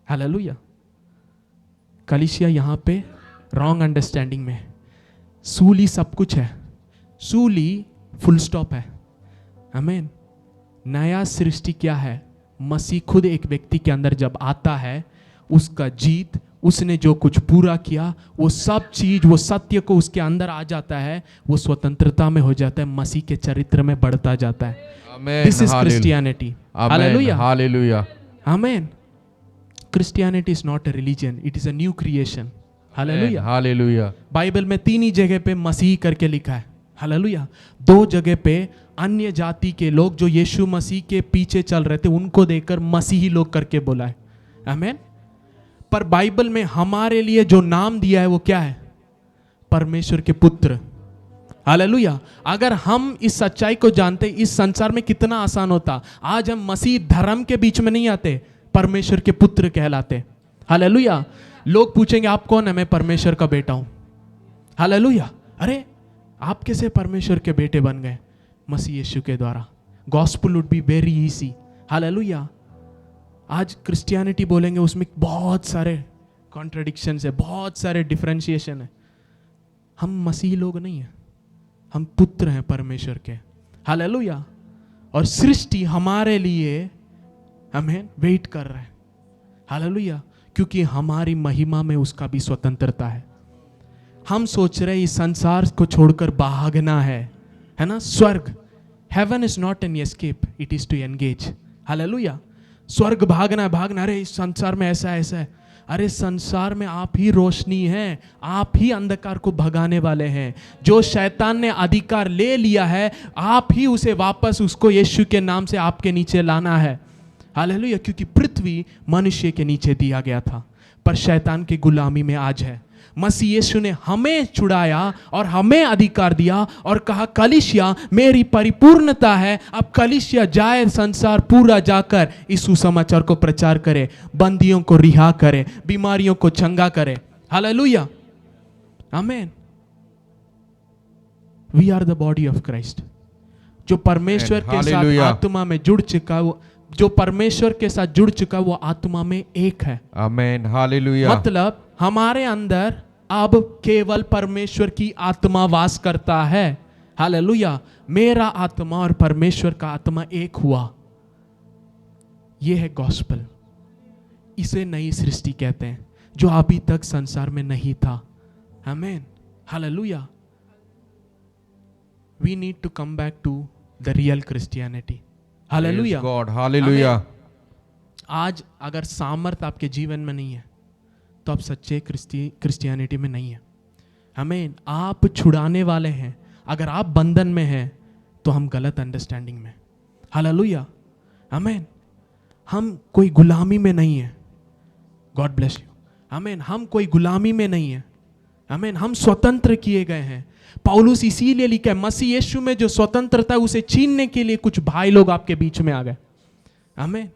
हालेलुया। कलीसिया यहां पे रॉन्ग अंडरस्टैंडिंग में, सूली सब कुछ है, सूली फुल स्टॉप है, आमीन। नया सृष्टि क्या है? मसीह खुद एक व्यक्ति के अंदर जब आता है, उसका जीत, उसने जो कुछ पूरा किया, वो सब चीज, वो सत्य को उसके अंदर आ जाता है, वो स्वतंत्रता में हो जाता है, मसीह के चरित्र में बढ़ता जाता है। This is Christianity. Hallelujah, hallelujah, amen. Christianity is not a religion, it is a new creation. Hallelujah, hallelujah. Bible में 3 ही जगह पे मसीह करके लिखा है। हालेलुया। 2 जगह पे अन्य जाति के लोग जो यीशु मसीह के पीछे चल रहे थे उनको देखकर मसीही लोग करके बोला है, आमीन। पर बाइबल में हमारे लिए जो नाम दिया है वो क्या है? परमेश्वर के पुत्र। हालेलुया। अगर हम इस सच्चाई को जानते, इस संसार में कितना आसान होता। आज हम मसीह धर्म के बीच में नहीं आते, परमेश्वर के पुत्र कहलाते। हालेलुया। लोग पूछेंगे आप कौन है? मैं परमेश्वर का बेटा हूं। हालेलुया। अरे आप कैसे परमेश्वर के बेटे बन गए? मसीह यीशु के द्वारा। Gospel would be very easy. Hallelujah. आज क्रिश्चियनिटी बोलेंगे उसमें बहुत सारे कॉन्ट्रडिक्शन है, बहुत सारे डिफरेंशिएशन है। हम मसीह लोग नहीं हैं, हम पुत्र हैं परमेश्वर के। हालेलुया। और सृष्टि हमारे लिए हमें वेट कर रहा है। हालेलुया। क्योंकि हमारी महिमा में उसका भी स्वतंत्रता है। हम सोच रहे इस संसार को छोड़कर भागना है ना? स्वर्ग, heaven is not an escape, it is to engage. Hallelujah. स्वर्ग भागना है, भागना, अरे इस संसार में ऐसा ऐसा है। अरे संसार में आप ही रोशनी हैं, आप ही अंधकार को भगाने वाले हैं। जो शैतान ने अधिकार ले लिया है, आप ही उसे वापस, उसको यीशु के नाम से आपके नीचे लाना है। हालेलुया। क्योंकि पृथ्वी मनुष्य के नीचे दिया गया था, पर शैतान की गुलामी में आज है। मसीह यीशु ने हमें छुड़ाया और हमें अधिकार दिया और कहा कलीसिया मेरी परिपूर्णता है। अब कलीसिया जाए, संसार पूरा जाकर इस सुसमाचार को प्रचार करे, बंदियों को रिहा करे, बीमारियों को चंगा करे। हालेलुया, आमीन। We are the body of Christ. जो परमेश्वर के साथ आत्मा में जुड़ चुका, वो जो परमेश्वर के साथ जुड़ चुका वो आत्मा में एक है। आमीन, हालेलुया। मतलब हमारे अंदर अब केवल परमेश्वर की आत्मा वास करता है। हालेलुया। मेरा आत्मा और परमेश्वर का आत्मा एक हुआ। यह है गॉस्पेल। इसे नई सृष्टि कहते हैं, जो अभी तक संसार में नहीं था। आमीन। Hallelujah. We need to come back to the real Christianity. Hallelujah. God, hallelujah. आज अगर सामर्थ आपके जीवन में नहीं है तो आप सच्चे क्रिश्चियनिटी में नहीं है। आमीन। आप छुड़ाने वाले हैं। अगर आप बंधन में हैं तो हम गलत अंडरस्टैंडिंग में। हालेलुया। आमीन। हम कोई गुलामी में नहीं है। God bless you. आमीन। हम कोई गुलामी में नहीं है। आमीन। हम स्वतंत्र किए गए हैं। पौलुस इसीलिए लिखा है, मसीह यीशु में जो स्वतंत्रता उसे छीनने के लिए कुछ भाई लोग आपके बीच में आ गए। आमीन।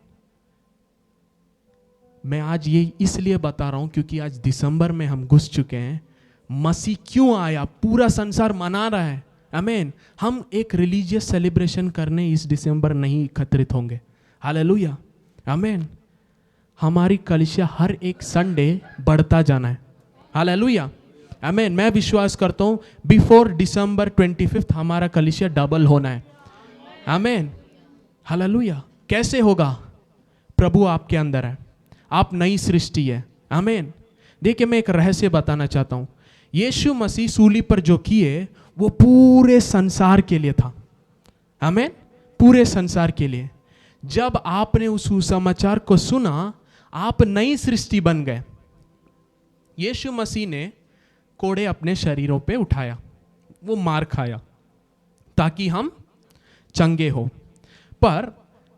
मैं आज ये इसलिए बता रहा हूं क्योंकि आज दिसंबर में हम घुस चुके हैं। मसीह क्यों आया, पूरा संसार मना रहा है। आमीन। हम एक रिलीजियस सेलिब्रेशन करने इस दिसंबर नहीं एकत्रित होंगे। हालेलुया। आमीन। हमारी कलीसिया हर एक संडे बढ़ता जाना है। हालेलुया। आमीन। मैं विश्वास करता हूं बिफोर दिसंबर 25 हमारा कलीसिया डबल होना है। आमीन। हालेलुया। कैसे होगा? प्रभु आपके अंदर है, आप नई सृष्टि है। आमीन। देखिए, मैं एक रहस्य बताना चाहता हूं। यीशु मसीह सूली पर जो किए वो पूरे संसार के लिए था। आमीन। पूरे संसार के लिए। जब आपने उस सुसमाचार को सुना, आप नई सृष्टि बन गए। यीशु मसीह ने कोड़े अपने शरीरों पे उठाया, वो मार खाया ताकि हम चंगे हो। पर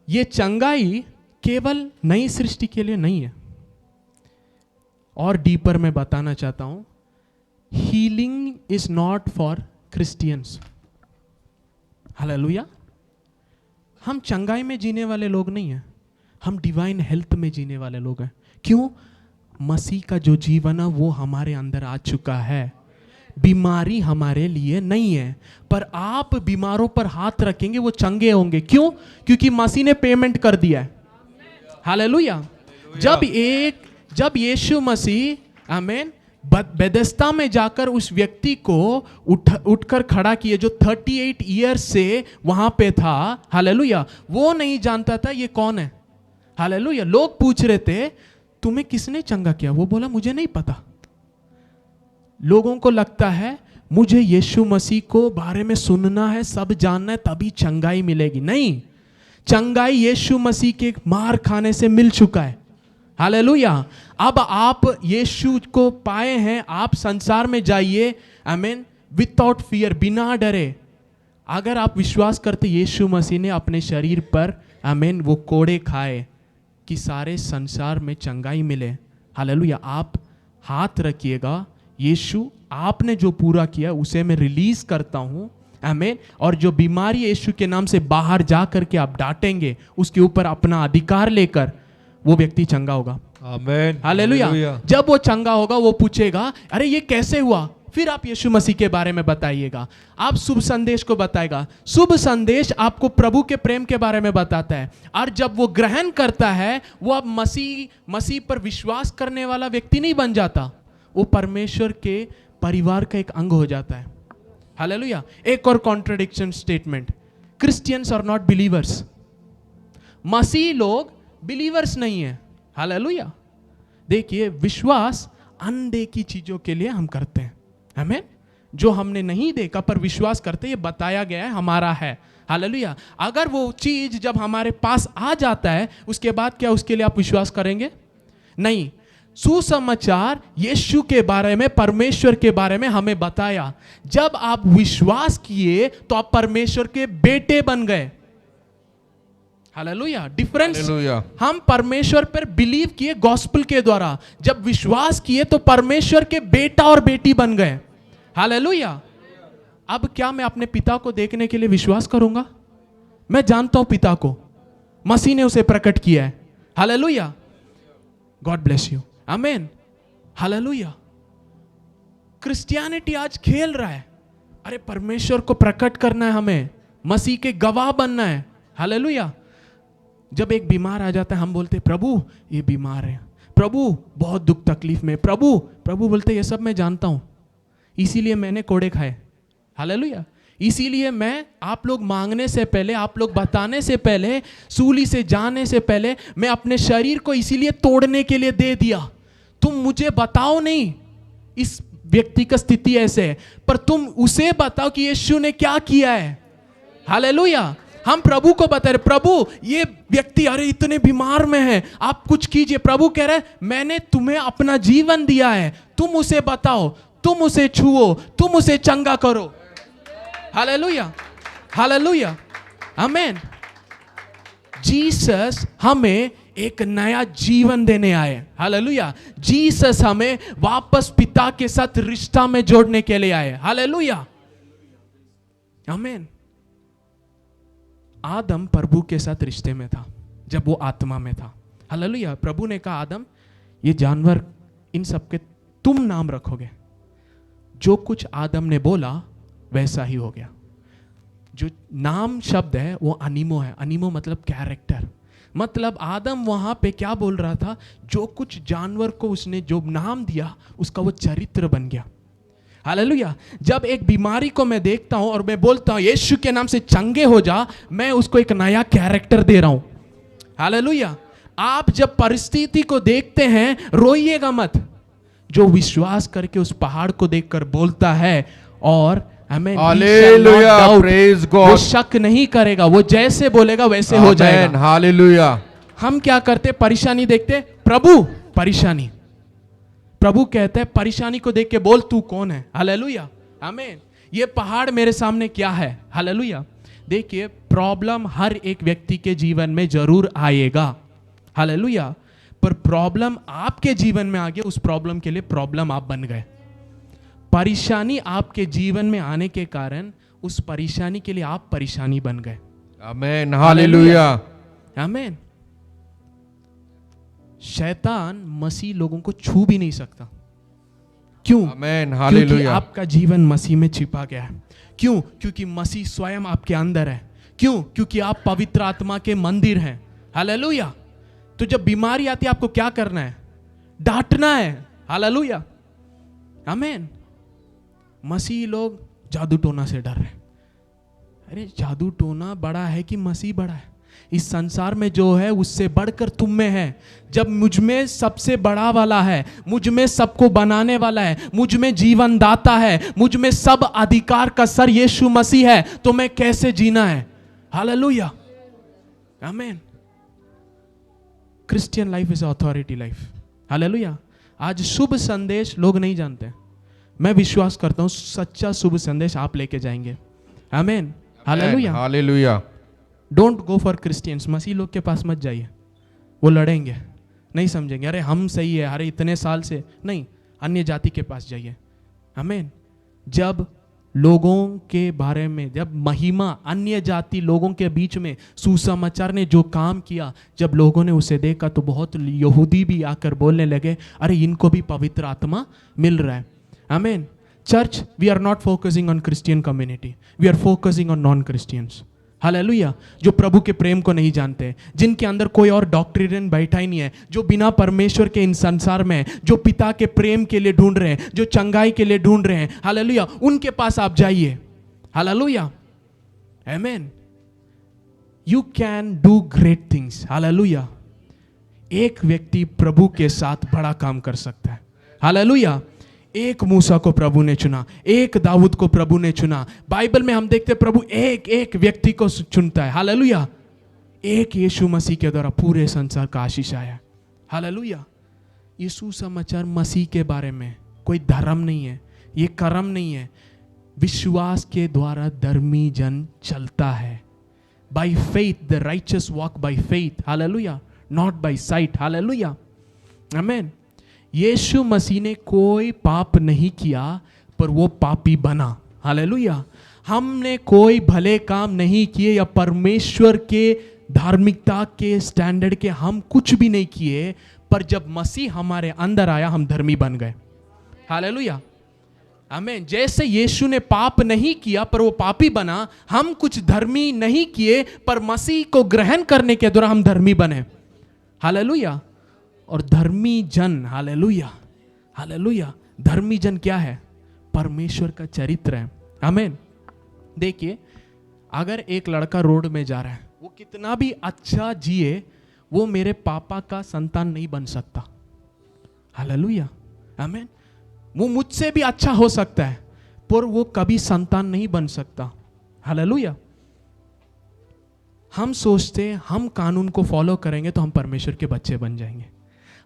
यह चंगाई केवल नई सृष्टि के लिए नहीं है। और डीपर में बताना चाहता हूं, healing is not for Christians. Hallelujah. हम चंगाई में जीने वाले लोग नहीं हैं, हम डिवाइन हेल्थ में जीने वाले लोग हैं। क्यों? मसीह का जो जीवन है वो हमारे अंदर आ चुका है। बीमारी हमारे लिए नहीं है, पर आप बीमारों पर हाथ रखेंगे वो चंगे होंगे। क्यों? क्योंकि मसीह ने पेमेंट कर दिया है। हालेलुया। जब यीशु मसीह आमीन बेथेस्दा में जाकर उस व्यक्ति को उठकर खड़ा किए जो 38 ईयर से वहां पे था। हालेलुया। वो नहीं जानता था ये कौन है। हालेलुया। लोग पूछ रहे थे तुम्हें किसने चंगा किया? वो बोला मुझे नहीं पता। लोगों को लगता है मुझे यीशु मसीह को बारे में सुनना है, सब जानना है, तभी चंगाई मिलेगी। नहीं, चंगाई यीशु मसीह के मार खाने से मिल चुका है। हालेलुया। अब आप यीशु को पाए हैं, आप संसार में जाइए। आमीन। विदाउट फियर, बिना डरे। अगर आप विश्वास करते यीशु मसीह ने अपने शरीर पर आमीन वो कोड़े खाए कि सारे संसार में चंगाई मिले। हालेलुया। आप हाथ रखिएगा, यीशु आपने जो पूरा किया उसे मैं रिलीज करता हूं। आमीन। और जो बीमारी यीशु के नाम से बाहर जा करके आप डांटेंगे, उसके ऊपर अपना अधिकार लेकर वो व्यक्ति चंगा होगा। आमीन। हालेलुया। जब वो चंगा होगा वो पूछेगा अरे ये कैसे हुआ? फिर आप यीशु मसीह के बारे में बताइएगा, आप शुभ संदेश को बताएगा। शुभ संदेश आपको प्रभु के प्रेम के बारे में बताता है। और जब वो ग्रहण करता है, वो अब मसीह पर विश्वास करने वाला व्यक्ति नहीं बन जाता, वो परमेश्वर के परिवार का एक अंग हो जाता है। हालेलुया। एक और contradiction statement, Christians are not believers. मसीह लोग बिलीवर्स नहीं है। हालेलुया। देखिए, विश्वास अनदेखी चीजों के लिए हम करते हैं। आमीन। जो हमने नहीं देखा पर विश्वास करते, ये बताया गया है हमारा है। हालेलुया। अगर वो चीज जब हमारे पास आ जाता है, उसके बाद क्या उसके लिए आप विश्वास करेंगे? नहीं। सुसमाचार यीशु के बारे में, परमेश्वर के बारे में हमें बताया। जब आप विश्वास किए तो आप परमेश्वर के बेटे बन गए। हालेलुया। डिफरेंस, हम परमेश्वर पर बिलीव किए गॉस्पेल के द्वारा, जब विश्वास किए तो परमेश्वर के बेटा और बेटी बन गए। हालेलुया। अब क्या मैं अपने पिता को देखने के लिए विश्वास करूंगा? मैं जानता हूं पिता को, मसीह ने उसे प्रकट किया है। हालेलुया। God bless you. आमीन। हालेलुया। क्रिश्चियनिटी आज खेल रहा है, अरे परमेश्वर को प्रकट करना है, हमें मसीह के गवाह बनना है। हालेलुया। जब एक बीमार आ जाता है, हम बोलते प्रभु ये बीमार है, प्रभु बहुत दुख तकलीफ में, प्रभु प्रभु बोलते ये सब मैं जानता हूं, इसीलिए मैंने कोड़े खाए। हालेलुया। इसीलिए मैं, आप लोग मांगने से पहले, आप लोग बताने से पहले, सूली से जाने से पहले, मैं अपने शरीर को इसीलिए तोड़ने के लिए दे दिया। तुम मुझे बताओ नहीं इस व्यक्ति का स्थिति ऐसे है, पर तुम उसे बताओ कि यीशु ने क्या किया है। हालेलुया। हम प्रभु को बता रहे, प्रभु ये व्यक्ति अरे इतने बीमार में है, आप कुछ कीजिए। प्रभु कह रहे मैंने तुम्हें अपना जीवन दिया है, तुम उसे बताओ, तुम उसे छुओ, तुम उसे चंगा करो। हालेलुया, हालेलुया, आमीन। जीसस हमें एक नया जीवन देने आए। हालेलुया। जीसस हमें वापस पिता के साथ रिश्ता में जोड़ने के लिए आए। हालेलुया, आमीन। आदम प्रभु के साथ रिश्ते में था जब वो आत्मा में था। हालेलुया। प्रभु ने कहा आदम ये जानवर इन सब के तुम नाम रखोगे। जो कुछ आदम ने बोला वैसा ही हो गया। जो नाम शब्द है वो अनिमो है। अनिमो मतलब कैरेक्टर। मतलब आदम वहां पे क्या बोल रहा था, जो कुछ जानवर को उसने जो नाम दिया उसका वो चरित्र बन गया। हालेलुया। जब एक बीमारी को मैं देखता हूं और मैं बोलता हूं यीशु के नाम से चंगे हो जा, मैं उसको एक नया कैरेक्टर दे रहा हूं। हालेलुया। आप जब परिस्थिति को देखते हैं रोइएगा मत। जो विश्वास करके उस पहाड़ को देखकर बोलता है और हमें हालेलुया, प्रेज गॉड, वो शक नहीं करेगा, वो जैसे बोलेगा वैसे हो जाएगा। हालेलुया। हम क्या करते, परेशानी देखते, प्रभु परेशानी, प्रभु कहते हैं परेशानी को देख के बोल तू कौन है। हालेलुया, आमीन। ये पहाड़ मेरे सामने क्या है। हालेलुया। देखिए प्रॉब्लम हर एक व्यक्ति के जीवन में जरूर आएगा। हालेलुया। पर प्रॉब्लम आपके जीवन में आ गया, उस प्रॉब्लम के लिए प्रॉब्लम आप बन गए। परेशानी आपके जीवन में आने के कारण उस परेशानी के लिए आप परेशानी बन गए। आमीन, हालेलुया, आमीन। शैतान मसीह लोगों को छू भी नहीं सकता। क्यों? आमीन, हालेलुया। क्योंकि आपका जीवन मसीह में छिपा गया है। क्यों? क्योंकि मसीह स्वयं आपके अंदर है। क्यों? क्योंकि आप पवित्र आत्मा के मंदिर हैं। हालेलुया। तो जब बीमारी आती है आपको क्या करना है? डांटना है। हालेलुया, आमीन। मसीह लोग जादू टोना से डर रहे। अरे जादू टोना बड़ा है कि मसीह बड़ा है? इस संसार में जो है उससे बढ़कर तुम में है। जब मुझ में सबसे बड़ा वाला है, मुझ में सबको बनाने वाला है, मुझ में जीवन दाता है, मुझ में सब अधिकार का सर यीशु मसीह है, तो मैं कैसे जीना है? हालेलुया, आमीन। Christian life is authority life. Hallelujah. आज शुभ संदेश लोग नहीं जानते। मैं विश्वास करता हूं सच्चा शुभ संदेश आप लेके जाएंगे। Amen, hallelujah, hallelujah. Don't go for Christians. मसीह लोग के पास मत जाइए, वो लड़ेंगे, नहीं समझेंगे। अरे हम सही है, अरे इतने साल से नहीं। अन्य जाति के पास जाइए। आमीन। जब लोगों के बारे में, जब महिमा अन्य जाति लोगों के बीच में सुसमाचार ने जो काम किया, जब लोगों ने उसे देखा तो बहुत यहूदी भी आकर बोलने लगे अरे इनको भी पवित्र आत्मा मिल रहा है। आमीन। Church, we are not focusing on Christian community, we are focusing on non Christians. Hallelujah. जो प्रभु के प्रेम को नहीं जानते, जिनके अंदर कोई और डॉक्ट्रिन बैठा ही नहीं है, जो बिना परमेश्वर के इन संसार में, जो पिता के प्रेम के लिए ढूंढ रहे हैं, जो चंगाई के लिए ढूंढ रहे हैं। हालेलुया, उनके पास आप जाइए। हालेलुया, आमीन। You can do great things. Hallelujah. एक व्यक्ति प्रभु के साथ बड़ा काम कर सकता है। हालेलुया। एक मूसा को प्रभु ने चुना, एक दाऊद को प्रभु ने चुना। बाइबल में हम देखते हैं प्रभु एक एक व्यक्ति को चुनता है। हालेलुया। एक यीशु मसीह के द्वारा पूरे संसार का आशीष आया। हालेलुया। यीशु समाचार मसीह के बारे में कोई धर्म नहीं है, ये कर्म नहीं है। विश्वास के द्वारा धर्मी जन चलता है। By faith the righteous walk by faith. Hallelujah, not by sight. Hallelujah, आमीन। यीशु मसीह ने कोई पाप नहीं किया पर वो पापी बना। हालेलुया। हमने कोई भले काम नहीं किए या परमेश्वर के धार्मिकता के स्टैंडर्ड के हम कुछ भी नहीं किए, पर जब मसीह हमारे अंदर आया हम धर्मी बन गए। हालेलुया, आमीन। जैसे यीशु ने पाप नहीं किया पर वो पापी बना, हम कुछ धर्मी नहीं किए पर मसीह को ग्रहण करने के द्वारा हम धर्मी बने। हालेलुया। और धर्मी जन, हालेलुया हालेलुया, धर्मी जन क्या है? परमेश्वर का चरित्र है। आमीन। देखिए, अगर एक लड़का रोड में जा रहा है, वो कितना भी अच्छा जिए, वो मेरे पापा का संतान नहीं बन सकता। हालेलुया आमीन। वो मुझसे भी अच्छा हो सकता है, पर वो कभी संतान नहीं बन सकता। हालेलुया। हम सोचते हम कानून को फॉलो करेंगे तो हम परमेश्वर के बच्चे बन जाएंगे।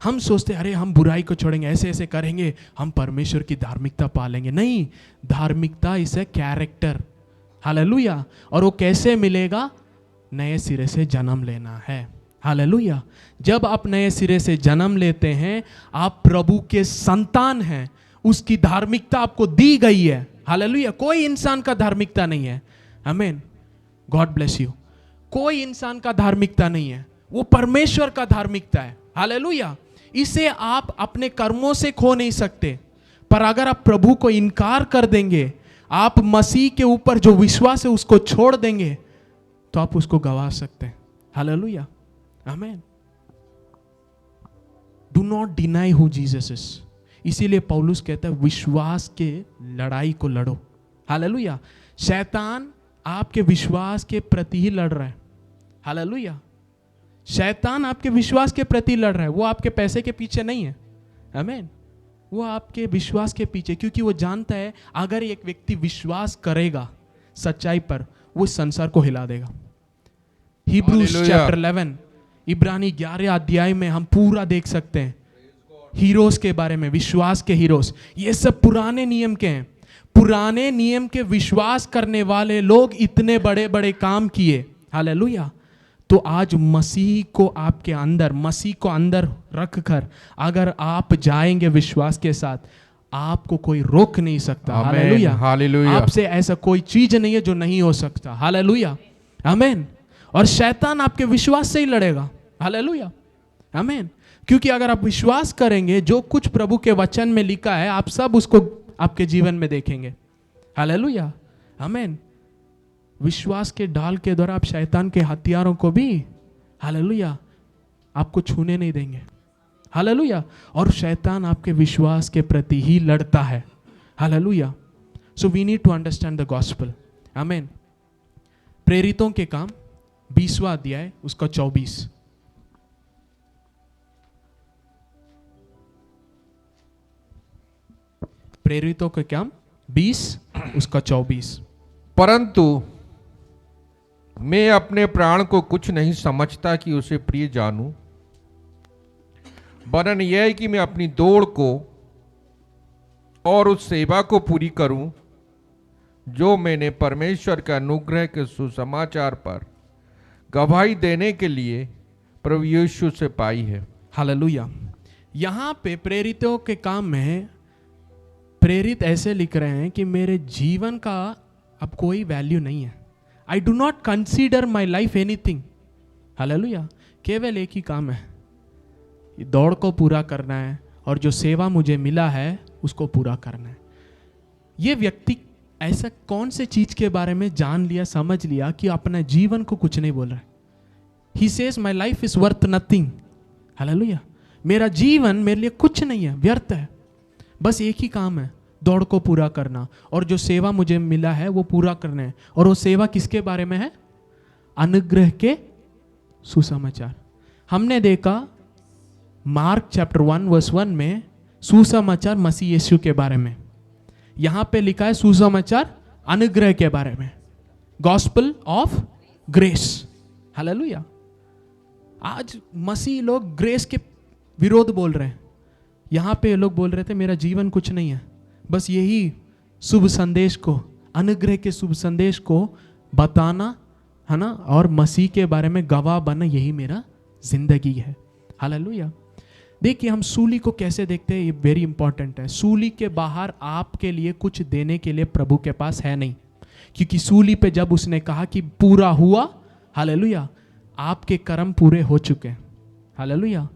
हम सोचते अरे हम बुराई को छोड़ेंगे, ऐसे ऐसे करेंगे, हम परमेश्वर की धार्मिकता पालेंगे। नहीं, धार्मिकता इज ए कैरेक्टर। हालेलुया। और वो कैसे मिलेगा? नए सिरे से जन्म लेना है। हालेलुया। जब आप नए सिरे से जन्म लेते हैं, आप प्रभु के संतान हैं, उसकी धार्मिकता आपको दी गई है। हालेलुया। कोई इंसान का धार्मिकता नहीं है। आमीन। God bless you. कोई इंसान का धार्मिकता नहीं है, वो परमेश्वर का धार्मिकता है। हालेलुया। इसे आप अपने कर्मों से खो नहीं सकते, पर अगर आप प्रभु को इनकार कर देंगे, आप मसीह के ऊपर जो विश्वास है उसको छोड़ देंगे, तो आप उसको गवा सकते हैं। हालेलुया आमीन। Do not deny who Jesus is. इसीलिए पौलुस कहता है विश्वास के लड़ाई को लड़ो। हालेलुया। शैतान आपके विश्वास के प्रति ही लड़ रहा है। हालेलुया। शैतान आपके विश्वास के प्रति लड़ रहा है, वो आपके पैसे के पीछे नहीं है। आमीन। वो आपके विश्वास के पीछे, क्योंकि वो जानता है अगर एक व्यक्ति विश्वास करेगा सच्चाई पर, वो संसार को हिला देगा। हिब्रूज चैप्टर 11, इब्रानी 11 अध्याय में हम पूरा देख सकते हैं हीरोज के बारे में, विश्वास के हीरोज। ये सब पुराने नियम के हैं। पुराने नियम के विश्वास करने वाले लोग इतने बड़े बड़े काम किए। हालेलुया। तो आज मसीह को आपके अंदर, मसीह को अंदर रखकर अगर आप जाएंगे विश्वास के साथ, आपको कोई रोक नहीं सकता। Hallelujah hallelujah. आपसे ऐसा कोई चीज नहीं है जो नहीं हो सकता। हालेलुया आमीन। और शैतान आपके विश्वास से ही लड़ेगा। हालेलुया आमीन। क्योंकि अगर आप विश्वास करेंगे, जो कुछ प्रभु के वचन में लिखा है, आप सब उसको आपके जीवन में देखेंगे। हालेलुया आमीन। विश्वास के ढाल के द्वारा आप शैतान के हथियारों को भी, हालेलुया, आपको छूने नहीं देंगे। हालेलुया। और शैतान आपके विश्वास के प्रति ही लड़ता है। Hallelujah. So we need to understand the gospel. आमीन। प्रेरितों के काम 20वां अध्याय उसका 24। प्रेरितों के काम 20 उसका 24। परंतु मैं अपने प्राण को कुछ नहीं समझता कि उसे प्रिय जानूं, वरन यह है कि मैं अपनी दौड़ को और उस सेवा को पूरी करूं जो मैंने परमेश्वर के अनुग्रह के सुसमाचार पर गवाही देने के लिए प्रभु यीशु से पाई है। हालेलुया। यहां पे प्रेरितों के काम में प्रेरित ऐसे लिख रहे हैं कि मेरे जीवन का अब कोई वैल्यू नहीं है। I do not consider my life anything. Hallelujah. केवल एक ही काम है, दौड़ को पूरा करना है और जो सेवा मुझे मिला है उसको पूरा करना है। ये व्यक्ति ऐसा कौन से चीज के बारे में जान लिया, समझ लिया कि अपने जीवन को कुछ नहीं बोल रहा है। He says my life is worth nothing. Hallelujah. मेरा जीवन मेरे लिए कुछ नहीं है, व्यर्थ है। बस एक ही काम है, दौड़ को पूरा करना, और जो सेवा मुझे मिला है वो पूरा करना है। और वो सेवा किसके बारे में है? अनुग्रह के सुसमाचार। हमने देखा मार्क चैप्टर 1 वर्स 1 में सुसमाचार मसीह यीशु के बारे में, यहां पे लिखा है सुसमाचार अनुग्रह के बारे में, गॉस्पेल ऑफ ग्रेस। हालेलुया। आज मसीह लोग ग्रेस के विरोध बोल रहे हैं। यहां पे लोग बोल रहे थे मेरा जीवन कुछ नहीं है, बस यही शुभ संदेश को, अनुग्रह के शुभ संदेश को बताना है ना, और मसीह के बारे में गवाह बनना, यही मेरा जिंदगी है। हालेलुया। देखिए हम सूली को कैसे देखते हैं, ये वेरी इंपॉर्टेंट है। सूली के बाहर आपके लिए कुछ देने के लिए प्रभु के पास है नहीं, क्योंकि सूली पे जब उसने कहा कि पूरा हुआ, हालेलुया, आपके कर्म पूरे हो चुके हैं। Hallelujah.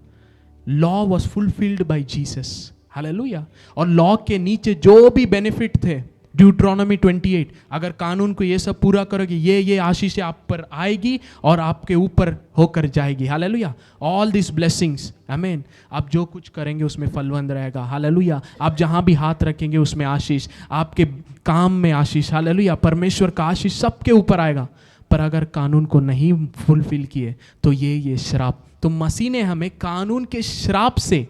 Law was fulfilled by Jesus. Hallelujah. और लॉ के नीचे जो भी बेनिफिट थे ड्यूट्रोनॉमी 28, अगर कानून को ये सब पूरा करोगे, ये आशीष आप पर आएगी और आपके ऊपर होकर जाएगी। हालेलुया। ऑल दिस ब्लेसिंग्स, आमीन। आप जो कुछ करेंगे उसमें फलवंत रहेगा। हालेलुया। आप जहां भी हाथ रखेंगे उसमें आशीष, आपके काम में आशीष। हालेलुया। परमेश्वर का आशीष सबके ऊपर आएगा। पर अगर कानून को नहीं फुलफिल किए तो ये श्राप। तो मसीह ने हमें कानून के श्राप से,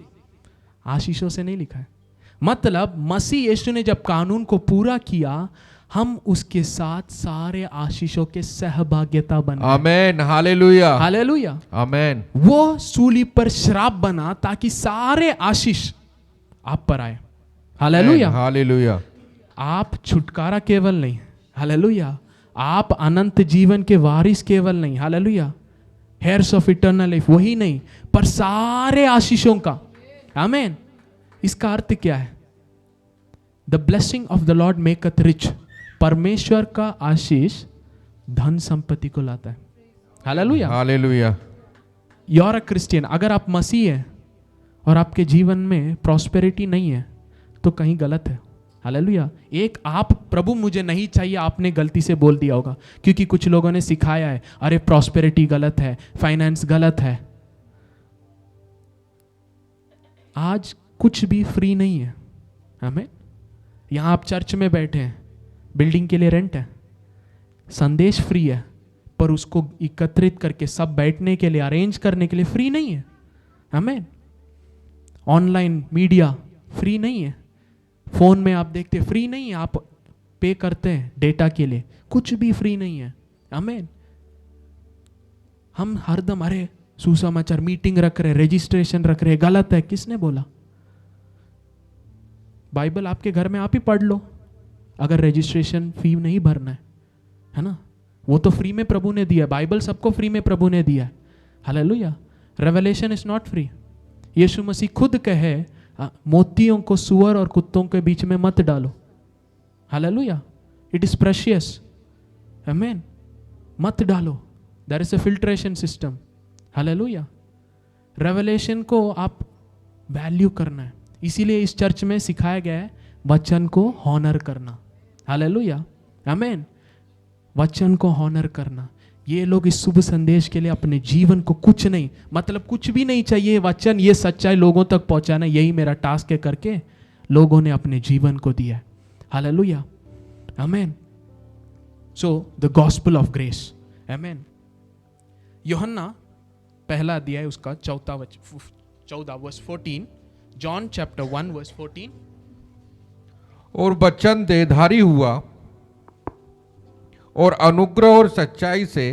आशीषों से नहीं लिखा है। मतलब मसीह यीशु ने जब कानून को पूरा किया, हम उसके साथ सारे आशीषों के सहभागिता बने। आमेन, हालेलुया, हालेलुया, आमेन। वो सूली पर श्राप बना ताकि सारे आशीष आप पर आए। Hallelujah, hallelujah. आप छुटकारा केवल नहीं, हालेलुया, आप अनंत जीवन के वारिस केवल नहीं, hallelujah, hairs of eternal life वही नहीं, पर सारे आशीषों का। आमेन। इसका अर्थ क्या है? The blessing of the Lord maketh rich. परमेश्वर का आशीष धन संपत्ति को लाता है। Hallelujah, hallelujah. You are a Christian. अगर आप मसीह हैं और आपके जीवन में प्रॉस्पेरिटी नहीं है तो कहीं गलत है। हालेलुया। एक आप प्रभु मुझे नहीं चाहिए आपने गलती से बोल दिया होगा, क्योंकि कुछ लोगों ने सिखाया है अरे प्रॉस्पेरिटी गलत है, फाइनेंस गलत है। आज कुछ भी फ्री नहीं है। हमें यहां आप चर्च में बैठे हैं, बिल्डिंग के लिए रेंट है, संदेश फ्री है, पर उसको एकत्रित करके सब बैठने के लिए अरेंज करने के लिए फ्री नहीं है। हमें ऑनलाइन मीडिया फ्री नहीं है, फोन में आप देखते फ्री नहीं है, आप पे करते हैं डेटा के लिए, कुछ भी फ्री नहीं है। आमीन। हम हरदम अरे सुसमाचार मीटिंग रख रहे, रजिस्ट्रेशन रख रहे, गलत है। किसने बोला? बाइबल आपके घर में आप ही पढ़ लो, अगर रजिस्ट्रेशन फी नहीं भरना है ना, वो तो फ्री में प्रभु ने दिया। बाइबल सबको फ्री में प्रभु ने दिया है। Hallelujah. Revelation is not free. यीशु मसीह खुद कहे मोतियों को सुअर और कुत्तों के बीच में मत डालो। हालेलुया। It is precious. आमीन। मत डालो। There is a filtration system. Hallelujah. Revelation को आप वैल्यू करना है। इसीलिए इस चर्च में सिखाया गया है वचन को हॉनर करना। हालेलुया। आमीन। वचन को हॉनर करना। ये लोग इस शुभ संदेश के लिए अपने जीवन को कुछ नहीं, मतलब कुछ भी नहीं चाहिए, वचन ये सच्चाई लोगों तक पहुंचाना, यही मेरा टास्क है करके लोगों ने अपने जीवन को दिया। हालेलुया। आमीन। So the gospel of grace. आमीन। यूहन्ना पहला अध्याय उसका 14 वर्स 14, जॉन चैप्टर 1 वर्स 14। और वचन देहधारी हुआ और अनुग्रह और सच्चाई से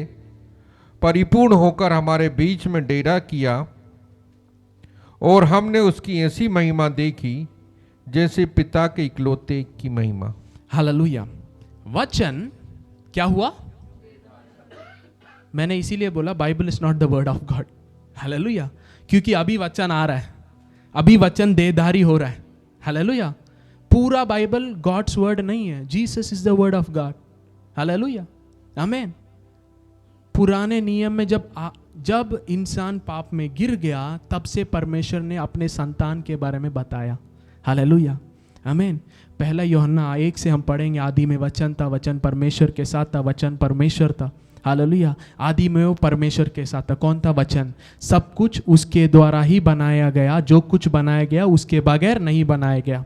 परिपूर्ण होकर हमारे बीच में डेरा किया, और हमने उसकी ऐसी महिमा देखी जैसे पिता के इकलौते की महिमा। हालेलुया। वचन क्या हुआ? मैंने इसीलिए बोला Bible is not the word of God. Hallelujah. क्योंकि अभी वचन आ रहा है, अभी वचन देहधारी हो रहा है। हालेलुया। पूरा बाइबल गॉड्स वर्ड नहीं है। Jesus is the word of God. Hallelujah. आमीन। पुराने नियम में जब इंसान पाप में गिर गया, तब से परमेश्वर ने अपने संतान के बारे में बताया। हालेलुया। आमीन। पहला यूहन्ना 1 से हम पढ़ेंगे, आदि में वचन था, वचन परमेश्वर के साथ था, वचन परमेश्वर था। हालेलुया। आदि में वो परमेश्वर के साथ था। कौन था? वचन। सब कुछ उसके द्वारा ही बनाया गया, जो कुछ बनाया गया उसके बगैर नहीं बनाया गया।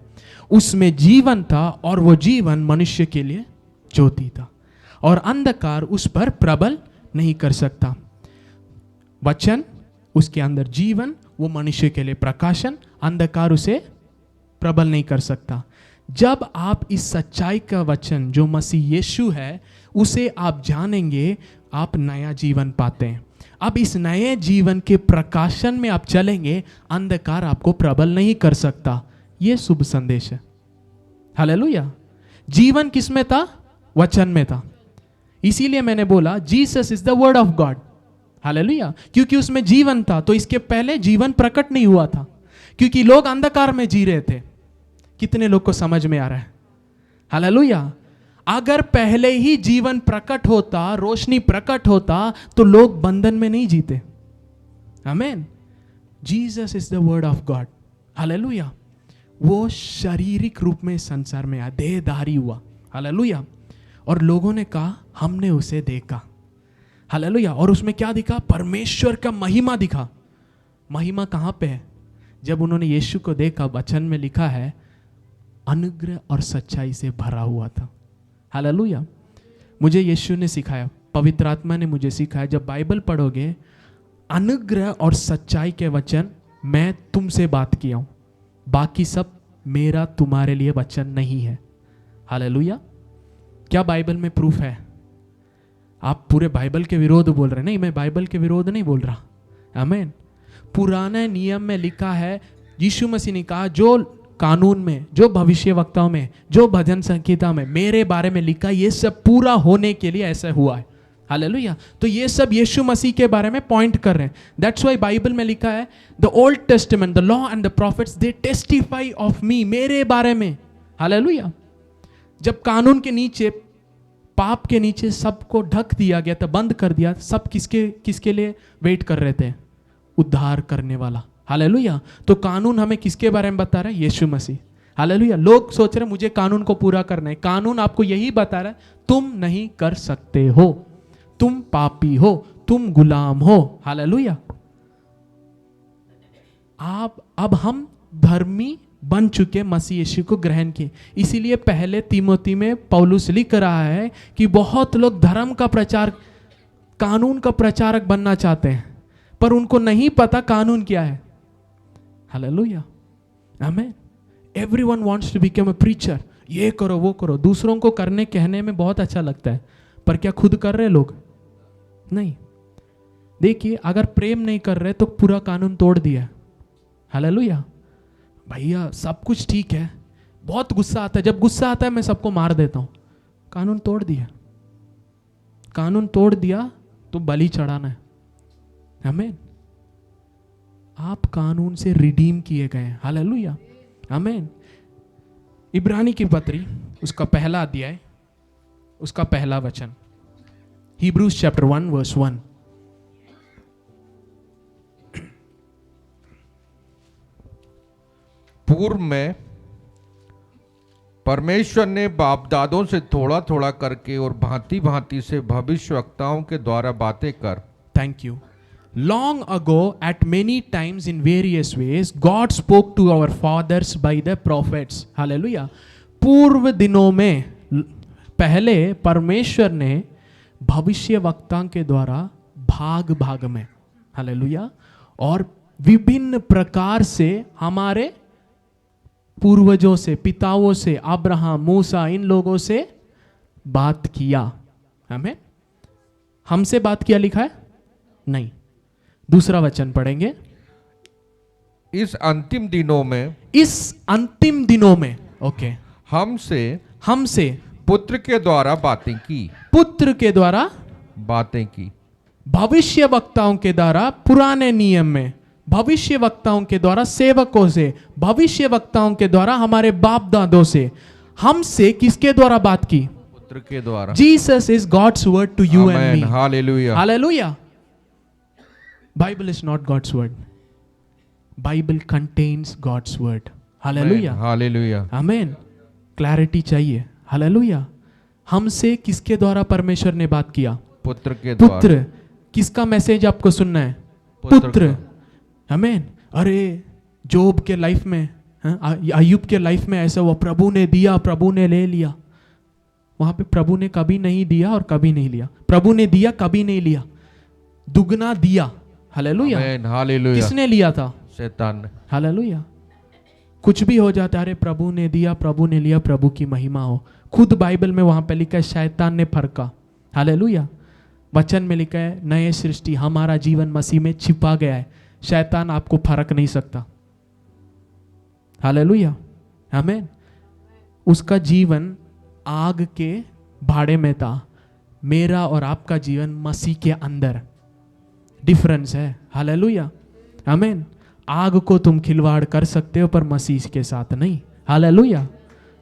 उसमें जीवन था और वो जीवन मनुष्य के लिए ज्योति था, और अंधकार उस पर प्रबल नहीं कर सकता। वचन, उसके अंदर जीवन, वो मनुष्य के लिए प्रकाशन, अंधकार उसे प्रबल नहीं कर सकता। जब आप इस सच्चाई का वचन जो मसीह यीशु है उसे आप जानेंगे, आप नया जीवन पाते हैं। अब इस नए जीवन के प्रकाशन में आप चलेंगे, अंधकार आपको प्रबल नहीं कर सकता। यह शुभ संदेश है। हालेलुया। जीवन किस में था? वचन में था। इसीलिए मैंने बोला Jesus is the word of God. Hallelujah. क्योंकि उसमें जीवन था, तो इसके पहले जीवन प्रकट नहीं हुआ था, क्योंकि लोग अंधकार में जी रहे थे। कितने लोग को समझ में आ रहा है? हालेलुया। अगर पहले ही जीवन प्रकट होता, रोशनी प्रकट होता, तो लोग बंधन में नहीं जीते। आमीन। Jesus is the word of God. Hallelujah. वो शारीरिक रूप में संसार में आया, देहधारी हुआ। हालेलुया। और लोगों ने कहा हमने उसे देखा, हालेलुया। और उसमें क्या दिखा? परमेश्वर का महिमा दिखा। महिमा कहाँ पे है? जब उन्होंने यीशु को देखा, वचन में लिखा है अनुग्रह और सच्चाई से भरा हुआ था, हालेलुया। मुझे यीशु ने सिखाया, पवित्र आत्मा ने मुझे सिखाया, जब बाइबल पढ़ोगे अनुग्रह और सच्चाई के वचन मैं तुमसे बात किया हूं, बाकी सब मेरा तुम्हारे लिए वचन नहीं है, हालेलुया। क्या बाइबल में प्रूफ है? आप पूरे बाइबल के विरोध बोल रहे हैं? नहीं, मैं बाइबल के विरोध नहीं बोल रहा, आमीन। पुराने नियम में लिखा है, यीशु मसीह ने कहा जो कानून में, जो भविष्यवक्ताओं में, जो भजन संहिता में मेरे बारे में लिखा, ये सब पूरा होने के लिए ऐसा हुआ है, हालेलुया। तो ये सब यीशु मसीह के बारे में पॉइंट कर रहे हैं। दैट्स व्हाई बाइबल में लिखा है the old testament, the law and the profits they testify of me, मेरे बारे में, हालेलुया। जब कानून के नीचे, पाप के नीचे सबको ढक दिया गया था, बंद कर दिया, सब किसके लिए वेट कर रहे थे? उद्धार करने वाला, हालेलुया। तो कानून हमें किसके बारे में बता रहा है? यीशु मसीह, हालेलुया। लोग सोच रहे हैं मुझे कानून को पूरा करना है, कानून आपको यही बता रहा है तुम नहीं कर सकते हो, तुम पापी हो, तुम गुलाम हो, हालेलुया। आप अब हम धर्मी बन चुके, मसीह यीशु को ग्रहण किए। इसीलिए पहले तीमोथी में पौलुस लिख रहा है कि बहुत लोग धर्म का प्रचार, कानून का प्रचारक बनना चाहते हैं, पर उनको नहीं पता कानून क्या है, हालेलुया, आमीन। Everyone wants to become a preacher, ये करो वो करो, दूसरों को करने कहने में बहुत अच्छा लगता है, पर क्या खुद कर रहे लोग? नहीं। देखिए, अगर प्रेम नहीं कर रहे तो पूरा कानून तोड़ दिया, हालेलुया। भैया सब कुछ ठीक है, बहुत गुस्सा आता है, जब गुस्सा आता है मैं सबको मार देता हूं, कानून तोड़ दिया, कानून तोड़ दिया तो बलि चढ़ाना है, आमीन। आप कानून से रिडीम किए गए हैं, हालेलुया, आमीन। इब्रानी की पत्री, उसका पहला अध्याय, उसका पहला वचन, Hebrews chapter 1 verse 1। पूर्व में परमेश्वर ने बाप दादों से थोड़ा थोड़ा करके और भांति भांति से भविष्यवक्ताओं के द्वारा बातें कर, thank you. Long ago, at many times in various ways, God spoke to our fathers by the prophets. Hallelujah. पूर्व दिनों में पहले परमेश्वर ने भविष्य वक्ताओं के द्वारा भाग भाग में, हालेलुया, और विभिन्न प्रकार से हमारे पूर्वजों से, पिताओं से, अब्राहम, मूसा, इन लोगों से बात किया। हमें हमसे बात किया लिखा है? नहीं। दूसरा वचन पढ़ेंगे, इस अंतिम दिनों में, इस अंतिम दिनों में, ओके, हमसे पुत्र के द्वारा बातें की, पुत्र के द्वारा बातें की, भविष्य वक्ताओं के द्वारा, पुराने नियम में भविष्य वक्ताओं के द्वारा, सेवकों से, भविष्य वक्ताओं के द्वारा, हमारे बाप दादों से, हमसे किसके द्वारा बात की? पुत्र के द्वारा। Jesus is God's word to you and me, hallelujah, hallelujah. Bible is not God's word. Bible contains God's word. Hallelujah. Hallelujah, Amen. Clarity चाहिए, हालेलुया। हमसे किसके द्वारा परमेश्वर ने बात किया? पुत्र के द्वारा। पुत्र। किसका मैसेज आपको सुनना है? पुत्र। आमीन। अरे जोब के लाइफ में, अय्यूब के लाइफ में ऐसा हुआ, प्रभु ने दिया, प्रभु ने ले लिया। वहां पे प्रभु ने कभी नहीं दिया और कभी नहीं लिया, प्रभु ने दिया, कभी नहीं लिया, दुगना दिया, हालेलुया। हालेलुया। किसने लिया था? शैतान ने। हालेलुया। कुछ भी हो जाता है, अरे प्रभु ने दिया, प्रभु ने लिया, प्रभु की महिमा हो। खुद बाइबल में वहां पे लिखा है शैतान ने फरका, हालेलुया। वचन में लिखा है नए सृष्टि, हमारा जीवन मसीह में छिपा गया है, शैतान आपको फरक नहीं सकता, हालेलुया, आमीन। उसका जीवन आग के भाड़े में था, मेरा और आपका जीवन मसीह के अंदर, डिफरेंस है, हालेलुया, आमीन। आग को तुम खिलवाड़ कर सकते हो पर मसीह के साथ नहीं, हालेलुया,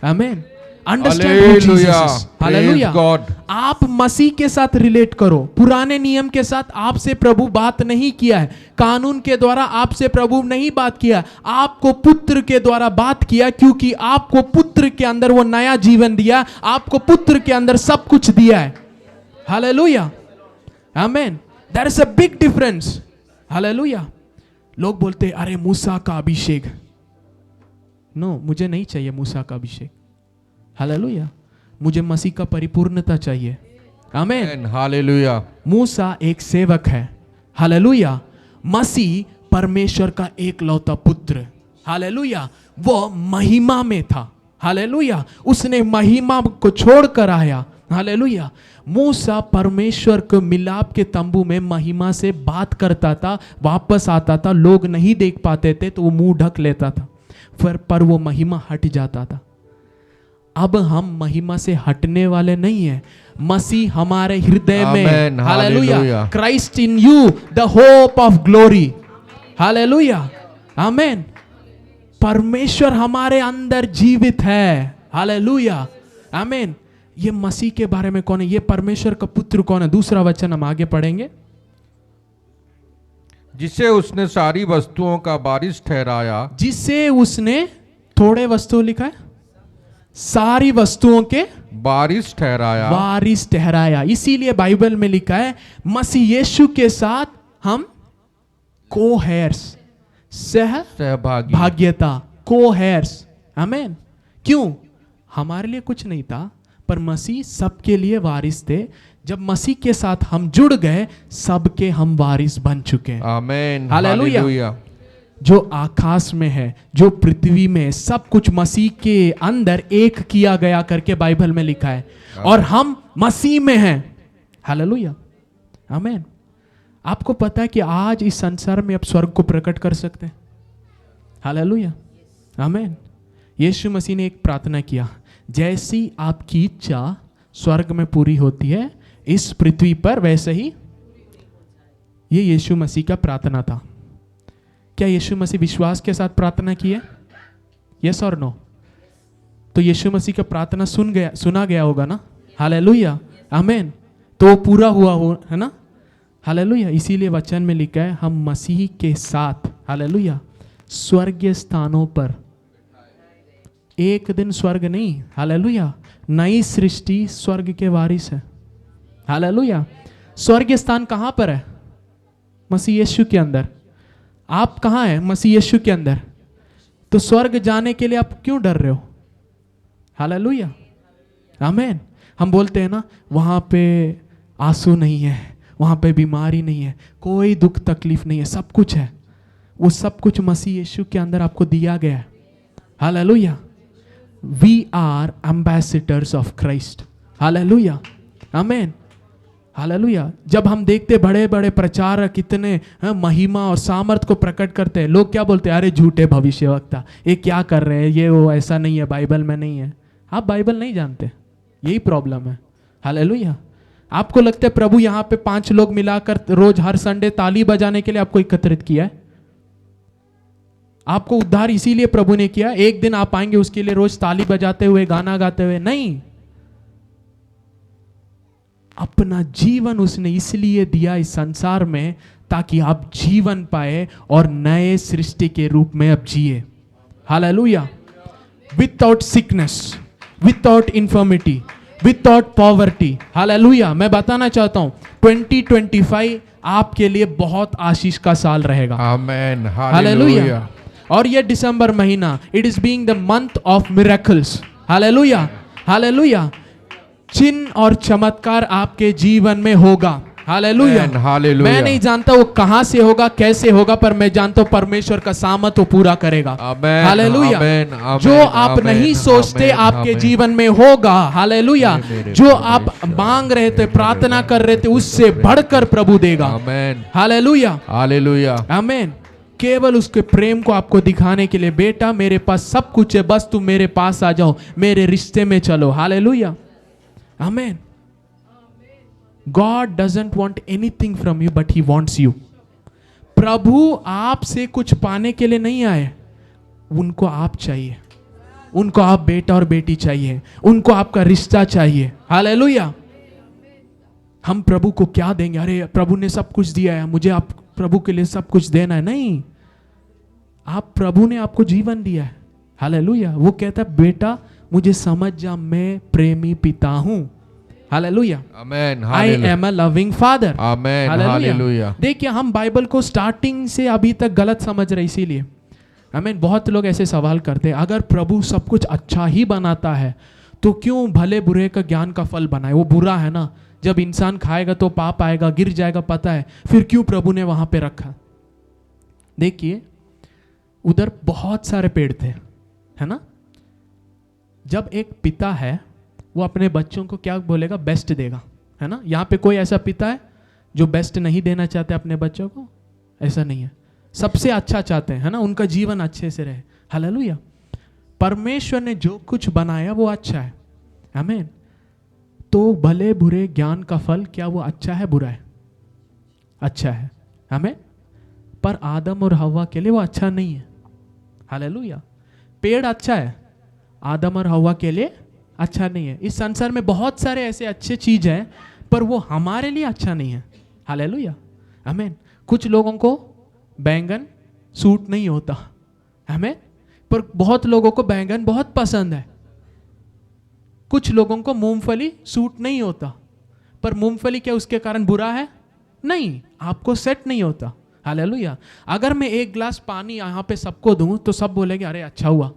आमीन। Understand who Jesus is. Praise hallelujah. God. आप मसीह के साथ रिलेट करो। पुराने नियम के साथ आपसे प्रभु बात नहीं किया है, कानून के द्वारा आपसे प्रभु नहीं बात किया, आपको पुत्र के द्वारा बात किया, क्योंकि आपको पुत्र के अंदर वो नया जीवन दिया, आपको पुत्र के अंदर सब कुछ दिया है। Hallelujah, amen. There is a big difference. Hallelujah. लोग बोलते हैं अरे मूसा का अभिषेक, नो, मुझे नहीं चाहिए मूसा का अभिषेक। हालेलुया। मुझे मसीह का परिपूर्णता चाहिए। आमेन। हालेलुया। मूसा एक सेवक है। हालेलुया। मसीह परमेश्वर का एकलौता पुत्र। हालेलुया। वो महिमा में था। हालेलुया। उसने महिमा को छोड़कर आया। हालेलुया। मूसा परमेश्वर को मिलाप के तंबू में महिमा से बात करता था, वापस आता था, लोग नहीं देख पाते थे तो वो मुंह ढक लेता था, पर वो महिमा हट जाता था। अब हम महिमा से हटने वाले नहीं हैं। मसीह हमारे हृदय में। Hallelujah. Christ in you the hope of glory. Hallelujah, amen. परमेश्वर हमारे अंदर जीवित है। Hallelujah, amen. ये मसीह के बारे में कौन है? ये परमेश्वर का पुत्र कौन है? दूसरा वचन हम आगे पढ़ेंगे। जिसे उसने सारी वस्तुओं का वारिस ठहराया। जिसे उसने, थोड़े वस्तु लिखा है, सारी वस्तुओं के वारिस ठहराया। वारिस ठहराया। इसीलिए बाइबल में लिखा है मसीह यीशु के साथ हम को-हेयर्स, सहभागी, भाग्यता, को-हेयर्स। आमेन। क्यों? हमारे लिए कुछ नहीं था, पर मसीह सबके लिए वारिस थे। जब मसीह के साथ हम जुड़ गए, सबके हम वारिस बन चुके हैं। आमेन। हालेलुया। जो आकाश में है, जो पृथ्वी में है, सब कुछ मसीह के अंदर एक किया गया करके बाइबल में लिखा है, और हम मसीह में हैं। हालेलुया, आमेन। आपको पता है कि आज इस संसार में आप स्वर्ग को प्रकट कर सकते हैं। हालेलुया, आमेन। यीशु मसीह ने एक प्रार्थना किया, जैसी आपकी इच्छा स्वर्ग में पूरी होती है इस पृथ्वी पर, वैसे ही। ये यीशु मसीह का प्रार्थना था। क्या यीशु मसीह विश्वास के साथ प्रार्थना की है? यस और नो? तो यीशु मसीह का प्रार्थना सुना गया होगा ना? हालेलुया, आमेन। तो वो पूरा हुआ हो, है ना? हालेलुया। इसीलिए वचन में लिखा है हम मसीह के साथ, हालेलुया, स्वर्गीय स्थानों पर। एक दिन स्वर्ग नहीं, हालेलुया, नई सृष्टि स्वर्ग के वारिस है। हालेलुया। स्वर्गीय स्थान कहां पर है? मसीह यीशु के अंदर। आप कहां हैं? मसीह यीशु के अंदर। तो स्वर्ग जाने के लिए आप क्यों डर रहे हो? हालेलुया, आमेन। हम बोलते हैं ना, वहां पे आंसू नहीं है, वहां पे बीमारी नहीं है, कोई दुख तकलीफ नहीं है, सब कुछ है। वो सब कुछ मसीह यीशु के अंदर आपको दिया गया है। Hallelujah. We are ambassadors of Christ. Hallelujah, amen. Hallelujah. जब हम देखते बड़े बड़े प्रचारक कितने महिमा और सामर्थ को प्रकट करते हैं, लोग क्या बोलते हैं? अरे झूठे भविष्यवक्ता, ये क्या कर रहे हैं, ये वो, ऐसा नहीं है, बाइबल में नहीं है। आप बाइबल नहीं जानते, यही प्रॉब्लम है। हालेलुया। आपको लगता है प्रभु यहाँ पे 5 लोग मिलाकर रोज हर संडे ताली बजाने के लिए आपको एकत्रित किया है? आपको उद्धार इसीलिए प्रभु ने किया? एक दिन आप आएंगे उसके लिए रोज ताली बजाते हुए, गाना गाते हुए? नहीं। अपना जीवन उसने इसलिए दिया इस संसार में ताकि आप जीवन पाए और नए सृष्टि के रूप में अब जिए। Hallelujah. Without sickness, without infirmity, without poverty. Hallelujah. मैं बताना चाहता हूं 2025 आपके लिए बहुत आशीष का साल रहेगा। आमेन। हालेलुया। और ये दिसंबर महीना, it is being the month of miracles. Hallelujah, hallelujah. चिन्ह और चमत्कार आपके जीवन में होगा। Hallelujah, hallelujah. मैं नहीं जानता वो कहां से होगा, कैसे होगा, पर मैं जानता हूं परमेश्वर का सामर्थ वो पूरा करेगा। हालेलुया। जो आप नहीं सोचते आपके जीवन में होगा। हालेलुया। जो आप मांग रहे थे, प्रार्थना कर रहे थे, उससे बढ़कर प्रभु देगा। हालेलुया, हालेलुया, आमेन। केवल उसके प्रेम को आपको दिखाने के लिए, बेटा मेरे पास सब कुछ है, बस तुम मेरे पास आ जाओ, मेरे रिश्ते में चलो। Hallelujah, amen. God doesn't want anything from you, but He wants you. प्रभु आपसे कुछ पाने के लिए नहीं आए, उनको आप चाहिए, उनको आप बेटा और बेटी चाहिए, उनको आपका रिश्ता चाहिए। हालेलुया। हम प्रभु को क्या देंगे? अरे प्रभु ने सब कुछ दिया है, मुझे आप प्रभु के लिए सब कुछ देना है। नहीं, आप प्रभु ने आपको जीवन दिया है। हालेलुया। वो कहता है बेटा मुझे समझ जा, मैं प्रेमी पिता हूं। Hallelujah. Amen. I am a loving father. Amen. Hallelujah. देखिए हम बाइबल को स्टार्टिंग से अभी तक गलत समझ रहे, इसीलिए आमीन। बहुत लोग ऐसे सवाल करते हैं, अगर प्रभु सब कुछ अच्छा ही बनाता है तो क्यों भले बुरे का ज्ञान का फल बनाए? वो बुरा है ना, जब इंसान खाएगा तो पाप आएगा, गिर जाएगा, पता है, फिर क्यों प्रभु ने वहां पे रखा? देखिए उधर बहुत सारे पेड़ थे, है ना। जब एक पिता है वो अपने बच्चों को क्या बोलेगा? बेस्ट देगा, है ना। यहाँ पे कोई ऐसा पिता है जो बेस्ट नहीं देना चाहते अपने बच्चों को? ऐसा नहीं है, सबसे अच्छा चाहते हैं, है ना, उनका जीवन अच्छे से रहे। हालेलुया। परमेश्वर ने जो कुछ बनाया वो अच्छा है, आमीन। तो भले बुरे ज्ञान का फल क्या वो अच्छा है बुरा है? अच्छा है, आमीन। पर आदम और हव्वा के लिए वो अच्छा नहीं है। हालेलुया। पेड़ अच्छा है, आदम और हव्वा के लिए अच्छा नहीं है। इस संसार में बहुत सारे ऐसे अच्छे चीज हैं पर वो हमारे लिए अच्छा नहीं है। हालेलुया, आमीन। कुछ लोगों को बैंगन सूट नहीं होता, हमें, पर बहुत लोगों को बैंगन बहुत पसंद है। कुछ लोगों को मूंगफली सूट नहीं होता, पर मूंगफली क्या उसके कारण बुरा है? नहीं, आपको सेट नहीं होता। हालेलुया। अगर मैं एक गिलास पानी यहाँ पे सबको दूं तो सब बोलेंगे अरे अच्छा हुआ,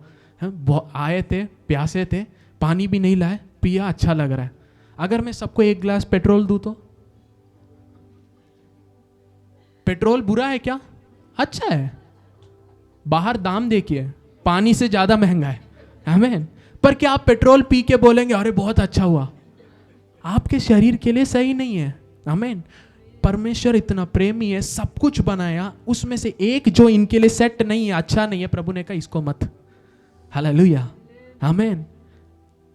आए थे प्यासे थे, पानी भी नहीं लाए, पिया, अच्छा लग रहा है। अगर मैं सबको एक गिलास पेट्रोल दूं तो पेट्रोल बुरा है क्या? अच्छा है। बाहर दाम देखिए, पानी से ज्यादा महंगा है, आमीन। पर क्या आप पेट्रोल पी के बोलेंगे अरे बहुत अच्छा हुआ? आपके शरीर के लिए सही नहीं है, आमीन। परमेश्वर इतना प्रेमी है, सब कुछ बनाया, उसमें से एक जो इनके लिए सेट नहीं है, अच्छा नहीं है, प्रभु ने कहा इसको मत। हालेलुया, आमीन।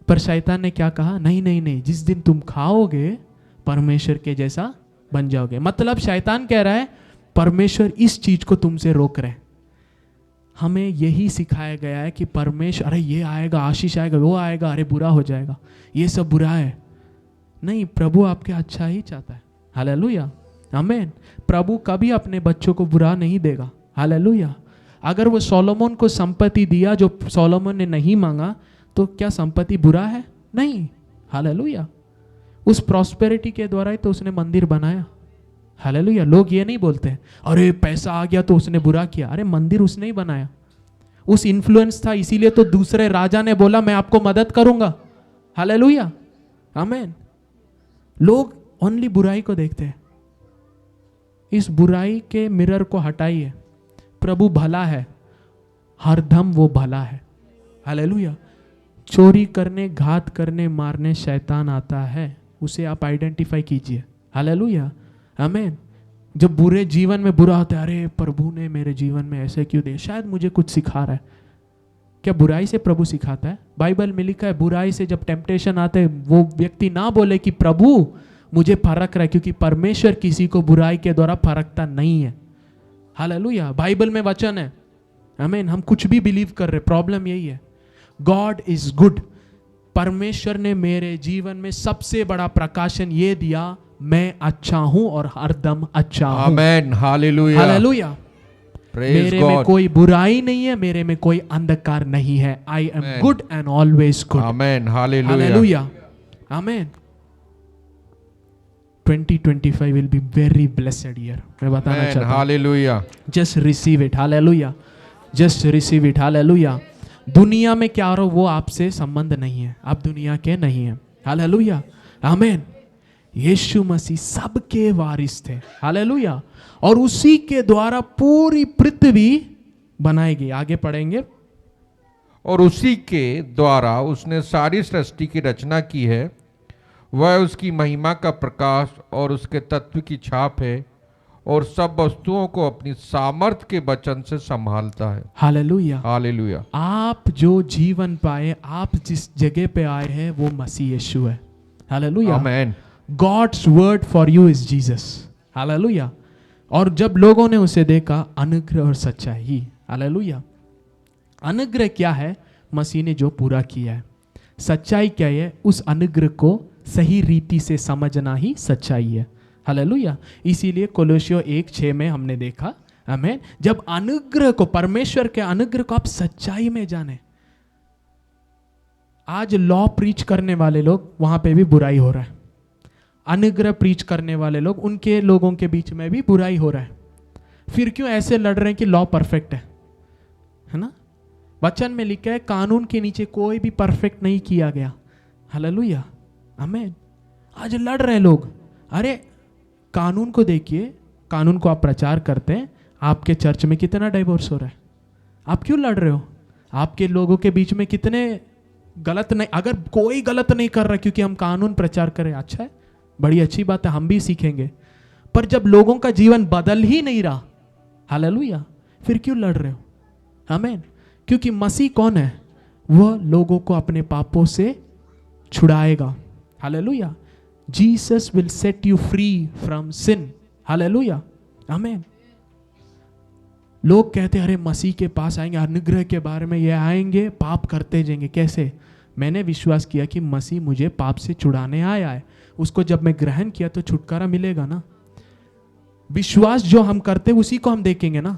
पर शैतान ने क्या कहा? नहीं नहीं नहीं, जिस दिन तुम खाओगे परमेश्वर के जैसा बन जाओगे। मतलब शैतान कह रहा है परमेश्वर इस चीज को तुमसे रोक रहे। हमें यही सिखाया गया है कि परमेश्वर अरे ये आएगा, आशीष आएगा, वो आएगा, अरे बुरा हो जाएगा, ये सब बुरा है। नहीं, प्रभु आपके अच्छा ही चाहता है। हालेलुया, आमीन। प्रभु कभी अपने बच्चों को बुरा नहीं देगा। हालेलुया। अगर वो सोलोमन को संपत्ति दिया जो सोलोमन ने नहीं मांगा, तो क्या संपत्ति बुरा है? नहीं। हालेलुया। उस प्रॉस्पेरिटी के द्वारा ही तो उसने मंदिर बनाया। हालेलुया। लोग ये नहीं बोलते अरे पैसा आ गया तो उसने बुरा किया। अरे मंदिर उसने ही बनाया, उस इन्फ्लुएंस था, इसीलिए तो दूसरे राजा ने बोला मैं आपको मदद करूंगा। Hallelujah, amen. लोग ओनली बुराई को देखते हैं। इस बुराई के मिरर को हटाइए। प्रभु भला है, हरदम वो भला है। हालेलुया। चोरी करने, घात करने, मारने शैतान आता है, उसे आप आइडेंटिफाई कीजिए। हालेलुया, आमीन। जब बुरे जीवन में बुरा होता है, अरे प्रभु ने मेरे जीवन में ऐसे क्यों दिया? शायद मुझे कुछ सिखा रहा है। क्या बुराई से प्रभु सिखाता है? बाइबल में लिखा है बुराई से जब टेम्पटेशन आते है वो व्यक्ति ना बोले कि प्रभु मुझे फरक रहा है, क्योंकि परमेश्वर किसी को बुराई के द्वारा फरकता नहीं है। हालेलुया। बाइबल में वचन है, आमीन। हम कुछ भी बिलीव कर रहे, प्रॉब्लम यही है। God is good. परमेश्वर ने मेरे जीवन में सबसे बड़ा प्रकाशन ये दिया, मैं अच्छा हूं और हरदम अच्छा हूं। आमेन। Hallelujah, hallelujah. मेरे में कोई बुराई नहीं है, मेरे में कोई अंधकार नहीं है। I am good and always good. Amen. Hallelujah, hallelujah, आमीन। 2025 will be very blessed year। मैं बताना चाहता हूं। Hallelujah. Just receive it। Hallelujah, just receive it। Hallelujah. दुनिया में क्या हो वो आपसे संबंध नहीं है, आप दुनिया के नहीं हैं। हालेलुया, आमीन। यीशु मसीह सबके वारिस थे। हालेलुया। और उसी के द्वारा पूरी पृथ्वी बनाई गई। आगे पढ़ेंगे। और उसी के द्वारा उसने सारी सृष्टि की रचना की है। वह उसकी महिमा का प्रकाश और उसके तत्व की छाप है, और सब वस्तुओं को अपनी सामर्थ के वचन से संभालता है। Hallelujah, hallelujah. आप जो जीवन पाए, आप जिस जगह पे आए हैं वो मसीह यीशु है। Hallelujah, amen. God's word for you is Jesus. Hallelujah. और जब लोगों ने उसे देखा, अनुग्रह और सच्चाई। हालेलुया। अनुग्रह क्या है? मसीह ने जो पूरा किया है। सच्चाई क्या है? उस अनुग्रह को सही रीति से समझना ही सच्चाई है। हालेलुया। इसीलिए कोलोसियों 1:6 में हमने देखा, आमीन, जब अनुग्रह को, परमेश्वर के अनुग्रह को आप सच्चाई में जाने। आज लॉ प्रीच करने वाले लोग, वहां पे भी बुराई हो रहा है। अनुग्रह प्रीच करने वाले लोग, उनके लोगों के बीच में भी बुराई हो रहा है। फिर क्यों ऐसे लड़ रहे हैं कि लॉ परफेक्ट है ना? वचन में लिखा है कानून के नीचे कोई भी परफेक्ट नहीं किया गया। हालेलुया, आमीन। आज लड़ रहे लोग। अरे कानून को देखिए, कानून को आप प्रचार करते हैं, आपके चर्च में कितना डाइवोर्स हो रहा है? आप क्यों लड़ रहे हो? आपके लोगों के बीच में कितने गलत नहीं, अगर कोई गलत नहीं कर रहा क्योंकि हम कानून प्रचार करें, अच्छा है, बड़ी अच्छी बात है, हम भी सीखेंगे। पर जब लोगों का जीवन बदल ही नहीं रहा, हालेलुया, फिर क्यों लड़ रहे हो? आमीन। क्योंकि मसीह कौन है? वह लोगों को अपने पापों से छुड़ाएगा। Hallelujah. Jesus will set you free from sin. Hallelujah, amen. लोग कहते हैं अरे मसीह के पास आएंगे, अनुग्रह के बारे में ये आएंगे, पाप करते जाएंगे। कैसे? मैंने विश्वास किया कि मसीह मुझे पाप से छुड़ाने आया है, उसको जब मैं ग्रहण किया तो छुटकारा मिलेगा ना। विश्वास जो हम करते उसी को हम देखेंगे ना।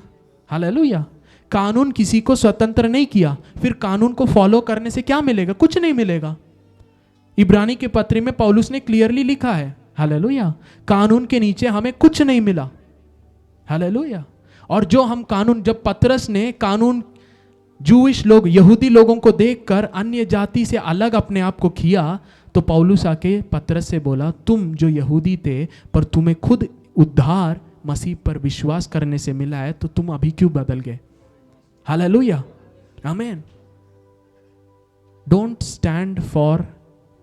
हालेलुया। कानून किसी को स्वतंत्र नहीं किया, फिर कानून को फॉलो करने से क्या मिलेगा? कुछ नहीं मिलेगा। इब्रानी के पत्र में पौलुस ने क्लियरली लिखा है, हालेलुया, कानून के नीचे हमें कुछ नहीं मिला। हालेलुया। और जो हम कानून, जब पतरस ने कानून जूइश लोग, यहूदी लोगों को देखकर अन्य जाति से अलग अपने आप को किया, तो पौलुस आके पतरस से बोला, तुम जो यहूदी थे पर तुम्हें खुद उद्धार मसीह पर विश्वास करने से मिला है, तो तुम अभी क्यों बदल गए? हालेलुया, आमीन। Don't stand for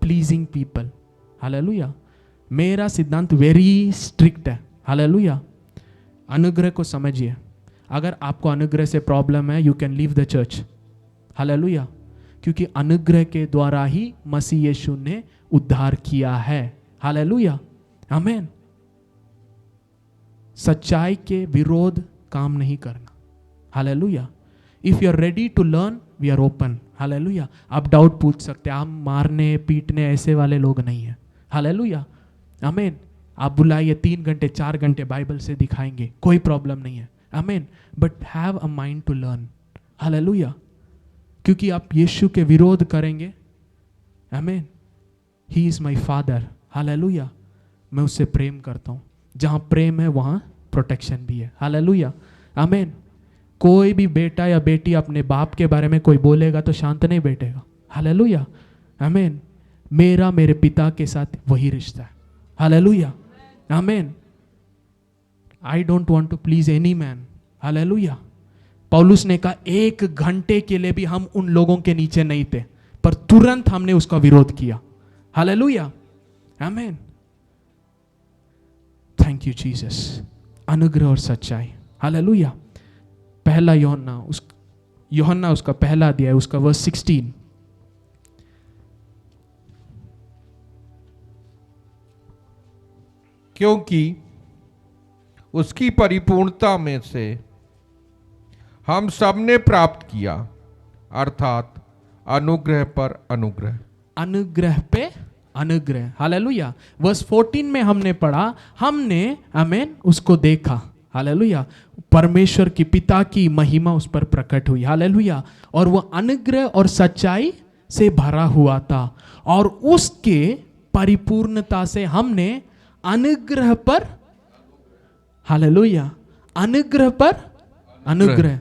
pleasing people. Hallelujah. मेरा सिद्धांत वेरी स्ट्रिक्ट है। हालेलुया। अनुग्रह को समझिए। अगर आपको अनुग्रह से प्रॉब्लम है, you can leave the church. Hallelujah. क्योंकि अनुग्रह के द्वारा ही मसीह यीशु ने उद्धार किया है। हालेलुया, आमीन। सच्चाई के विरोध काम नहीं करना। Hallelujah. If you are ready to learn, we are open. Hallelujah. आप डाउट पूछ सकते हैं, आप मारने पीटने ऐसे वाले लोग नहीं है। हालेलुया, आमीन। आप बुलाइए, 3 घंटे 4 घंटे बाइबल से दिखाएंगे, कोई प्रॉब्लम नहीं है, आमीन। But have a mind to learn. Hallelujah. क्योंकि आप यीशु के विरोध करेंगे, आमीन, he is my father. Hallelujah. मैं उससे प्रेम करता हूँ। जहाँ प्रेम है वहाँ प्रोटेक्शन भी है। हालेलुया, आमीन। कोई भी बेटा या बेटी अपने बाप के बारे में कोई बोलेगा तो शांत नहीं बैठेगा। हालेलुया, आमीन। मेरा मेरे पिता के साथ वही रिश्ता है। हालेलुया, आमीन। I don't want to please any man. Hallelujah. पौलुस ने कहा 1 घंटे के लिए भी हम उन लोगों के नीचे नहीं थे, पर तुरंत हमने उसका विरोध किया। हालेलुया, आमीन। Thank you Jesus. अनुग्रह और सच्चाई। हालेलुया। पहला यूहन्ना उसका पहला अध्याय, उसका वर्स 16। क्योंकि उसकी परिपूर्णता में से हम सबने प्राप्त किया, अर्थात अनुग्रह पर अनुग्रह। अनुग्रह पे अनुग्रह। हालेलुया। वर्स 14 में हमने पढ़ा, हमने, आमीन, उसको देखा। हालेलुया। परमेश्वर की पिता की महिमा उस पर प्रकट हुई। हालेलुया। और वह अनुग्रह और सच्चाई से भरा हुआ था, और उसके परिपूर्णता से हमने अनुग्रह पर, हालेलुया, अनुग्रह पर अनुग्रह।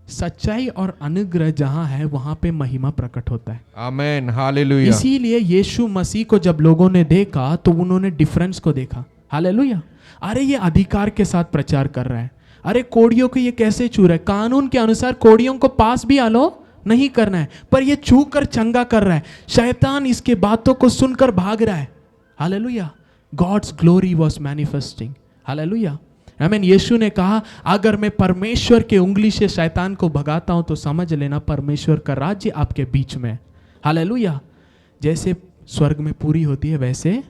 सच्चाई और अनुग्रह जहां है वहां पे महिमा प्रकट होता है। आमीन, हालेलुया। इसीलिए यीशु मसीह को जब लोगों ने देखा तो उन्होंने डिफरेंस को देखा। हालेलुया। अरे ये अधिकार के साथ प्रचार कर रहा है, अरे कोड़ियों को ये कैसे छू रहा है? कानून के अनुसार कोड़ियों को पास भी अलो नहीं करना है, पर ये छू कर चंगा कर रहा है। शैतान इसके बातों को सुनकर भाग रहा है। Hallelujah. God's glory was manifesting. Hallelujah, आमीन। यीशु ने कहा अगर मैं परमेश्वर के उंगली से शैतान को भगाता हूं तो समझ लेना परमेश्वर का राज्य आपके बीच में। हालेलुया। जैसे स्वर्ग में पूरी होती है वैसे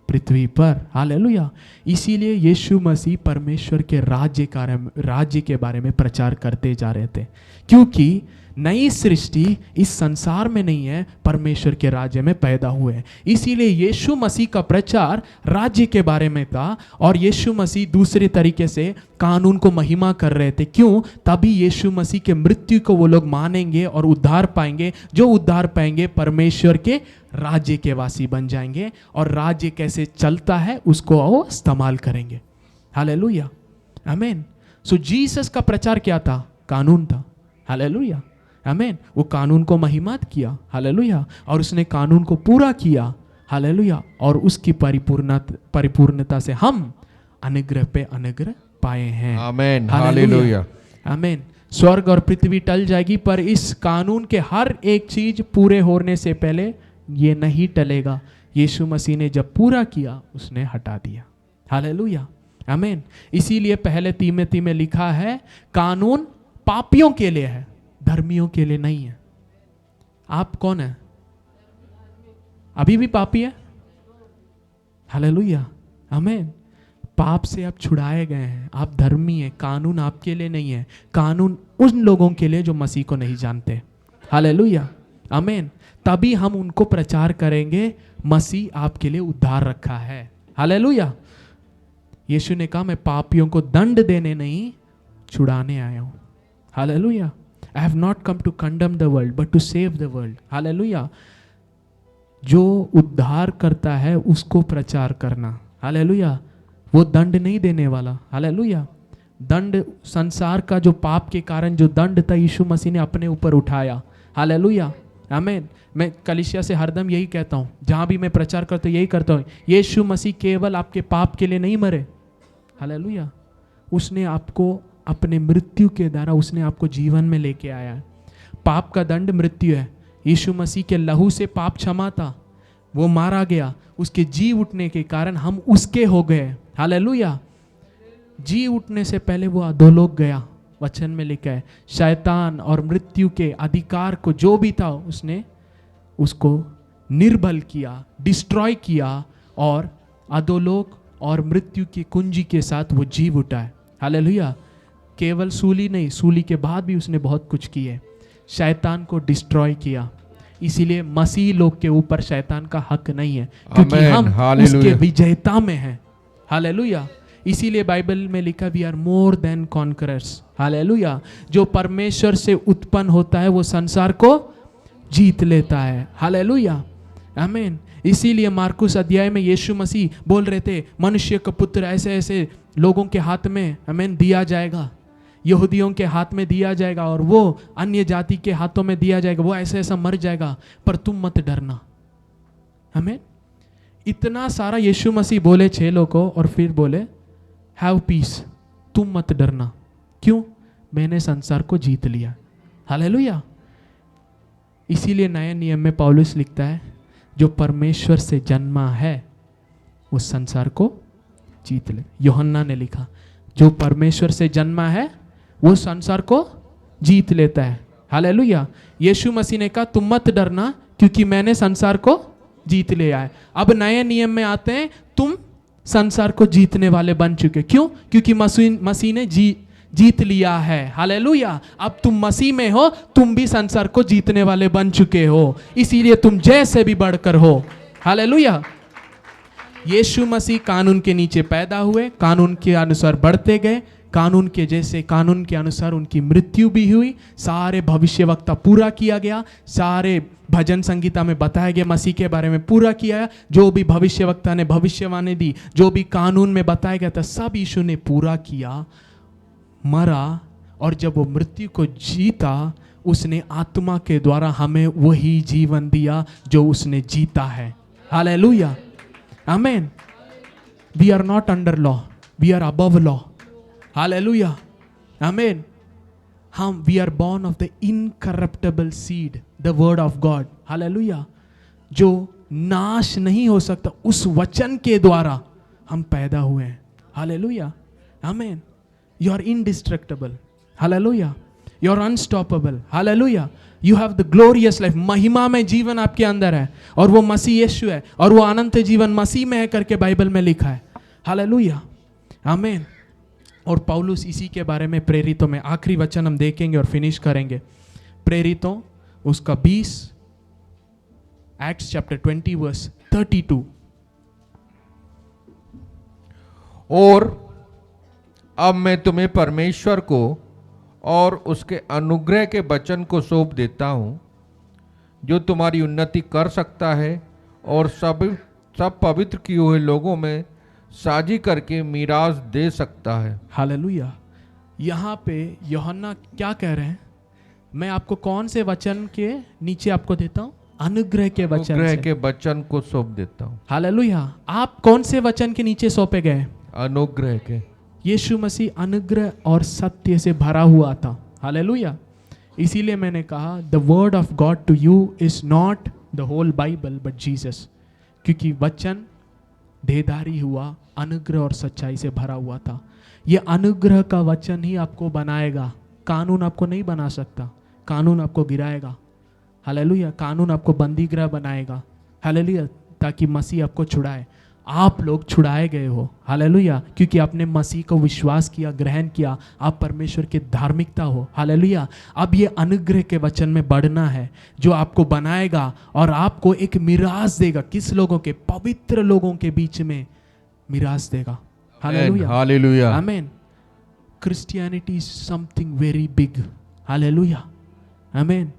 पृथ्वी पर। हालेलुया। इसीलिए यीशु मसीह परमेश्वर के राज्य के बारे में प्रचार करते जा रहे थे, क्योंकि नई सृष्टि इस संसार में नहीं है, परमेश्वर के राज्य में पैदा हुए हैं। इसीलिए यीशु मसीह का प्रचार राज्य के बारे में था और यीशु मसीह दूसरे तरीके से कानून को महिमा कर रहे थे। क्यों? तभी यीशु मसीह के मृत्यु को वो लोग मानेंगे और उद्धार पाएंगे। जो उद्धार पाएंगे परमेश्वर के राज्य के वासी बन जाएंगे और राज्य कैसे चलता है उसको वो इस्तेमाल करेंगे। हालेलुया, आमीन। सो जीसस का प्रचार क्या था? कानून था। हालेलुया, आमीन। वो कानून को महिमात किया, हालेलुया, और उसने कानून को पूरा किया, हालेलुया, और उसकी परिपूर्णता से हम अनुग्रह पे अनुग्रह पाए हैं, आमीन, हालेलुया, आमीन। स्वर्ग और पृथ्वी टल जाएगी पर इस कानून के हर एक चीज पूरे होने से पहले ये नहीं टलेगा। यीशु मसीह ने जब पूरा किया उसने हटा दिया, हालेलुया, आमीन। इसीलिए पहले तीमोथी में लिखा है कानून पापियों के लिए है, धर्मियों के लिए नहीं है। आप कौन है? अभी भी पापी है, हालेलुया, आमीन। पाप से आप छुड़ाए गए हैं, आप धर्मी हैं। कानून आपके लिए नहीं है, कानून उन लोगों के लिए जो मसीह को नहीं जानते, हालेलुया, आमीन। तभी हम उनको प्रचार करेंगे मसीह आपके लिए उद्धार रखा है, हालेलुया। यीशु ने कहा मैं पापियों को दंड देने नहीं छुड़ाने आया हूं, hallelujah. I have not come to condemn the world but to save the world, hallelujah. जो उद्धार करता है उसको प्रचार करना, हालेलुया। वो दंड नहीं देने वाला, हालेलुया। दंड संसार का जो पाप के कारण जो दंड था यीशु मसीह ने अपने ऊपर उठाया, हालेलुया, आमीन। मैं कलीसिया से हरदम यही कहता हूँ, जहाँ भी मैं प्रचार करता हूँ यही करता हूँ, यीशु मसीह केवल आपके पाप के लिए नहीं मरे, हालेलुया। उसने आपको अपने मृत्यु के द्वारा उसने आपको जीवन में लेके आया है। पाप का दंड मृत्यु है। यीशु मसीह के लहू से पाप क्षमा था, वो मारा गया, उसके जी उठने के कारण हम उसके हो गए, हालेलुया। जी उठने से पहले वो अधोलोक गया, वचन में लिखा है। शैतान और मृत्यु के अधिकार को जो भी था उसने उसको निर्बल किया, डिस्ट्रॉय किया और अधोलोक और मृत्यु की कुंजी के साथ वो जीव उठा है, हालेलुया। केवल सूली नहीं, सूली के बाद भी उसने बहुत कुछ किए, शैतान को डिस्ट्रॉय किया। इसीलिए मसीह लोग के ऊपर शैतान का हक नहीं है, क्योंकि हम उसके विजेता में हैं, हालेलुया। इसीलिए बाइबल में लिखा we are more than conquerors, hallelujah. जो परमेश्वर से उत्पन्न होता है वो संसार को जीत लेता है, हालेलुया, आमीन। इसीलिए मार्कुस अध्याय में यीशु मसीह बोल रहे थे मनुष्य का पुत्र ऐसे ऐसे लोगों के हाथ में, आमीन, दिया जाएगा, यहूदियों के हाथ में दिया जाएगा और वो अन्य जाति के हाथों में दिया जाएगा, वो ऐसे ऐसा मर जाएगा, पर तुम मत डरना, आमीन। इतना सारा यीशु मसीह बोले चेलों को और फिर बोले हैव पीस, तुम मत डरना। क्यों? मैंने संसार को जीत लिया, हालेलुया। इसीलिए नए नियम में पौलुस लिखता है जो परमेश्वर से जन्मा है वो संसार को जीत ले। यूहन्ना ने लिखा जो परमेश्वर से जन्मा है वो संसार को जीत लेता है, हालेलुया। यीशु मसीह ने कहा तुम मत डरना क्योंकि मैंने संसार को जीत लिया है। अब नए नियम में आते हैं, तुम संसार को जीतने वाले बन चुके। क्यों? क्योंकि मसीह ने जीत लिया है, हालेलुया। अब तुम मसीह में हो, तुम भी संसार को जीतने वाले बन चुके हो, इसीलिए तुम जैसे भी बढ़कर हो, हालेलुया। यीशु मसीह कानून के नीचे पैदा हुए, कानून के अनुसार बढ़ते गए, कानून के जैसे कानून के अनुसार उनकी मृत्यु भी हुई, सारे भविष्यवक्ता पूरा किया गया, सारे भजन संगीता में बताया गया मसीह के बारे में पूरा किया गया, जो भी भविष्यवक्ता ने भविष्यवाणी दी, जो भी कानून में बताया गया था सब यीशु ने पूरा किया, मरा, और जब वो मृत्यु को जीता उसने आत्मा के द्वारा हमें वही जीवन दिया जो उसने जीता है, हालेलुया, आमीन। We are not under law, we are above law, hallelujah, आमीन। हम we are born of the incorruptible seed, the word of God, hallelujah. जो नाश नहीं हो सकता उस वचन के द्वारा हम पैदा हुए हैं, हालेलुया, आमीन। You are indestructible, hallelujah. You are unstoppable, hallelujah. You have the glorious life. महिमा में जीवन आपके अंदर है और वो मसीह यीशु है और वो अनंत जीवन मसीह में है करके बाइबल में लिखा है, हालेलुया, आमीन। और पौलुस इसी के बारे में प्रेरितों में आखिरी वचन हम देखेंगे और फिनिश करेंगे। प्रेरितों उसका 20, एक्ट्स चैप्टर 20 वर्स 32। और अब मैं तुम्हें परमेश्वर को और उसके अनुग्रह के वचन को सौंप देता हूं, जो तुम्हारी उन्नति कर सकता है और सब पवित्र किए हुए लोगों में साझी करके मीरास दे सकता है। हालेलुया। यहाँ पे यूहन्ना क्या कह रहे हैं? मैं आपको कौन से वचन के नीचे आपको देता हूँ? अनुग्रह के वचन अनुग्रह से। के वचन को सौंप देता हूँ। हालेलुया। आप कौन से वचन के नीचे सौंपे गए? अनुग्रह के। यीशु मसीह अनुग्रह और सत्य से भरा हुआ था। हालेलुया। इसीलिए मैंने कहा the word of God to you is not the whole Bible but Jesus, क्योंकि वचन देहधारी हुआ, अनुग्रह और सच्चाई से भरा हुआ था। ये अनुग्रह का वचन ही आपको बनाएगा। कानून आपको नहीं बना सकता, कानून आपको गिराएगा। हालेलुया। कानून आपको बंदीगृह बनाएगा। हालेलुया। ताकि मसीह आपको छुड़ाए। आप लोग छुड़ाए गए हो। हालेलुया। क्योंकि आपने मसीह को विश्वास किया, ग्रहण किया, आप परमेश्वर की धार्मिकता हो। हालेलुया। अब ये अनुग्रह के वचन में बढ़ना है, जो आपको बनाएगा और आपको एक मिरास देगा। किस लोगों के? पवित्र लोगों के बीच में मिरास देगा। Hallelujah. Hallelujah. Amen. Christianity is something very big. Hallelujah. आमीन।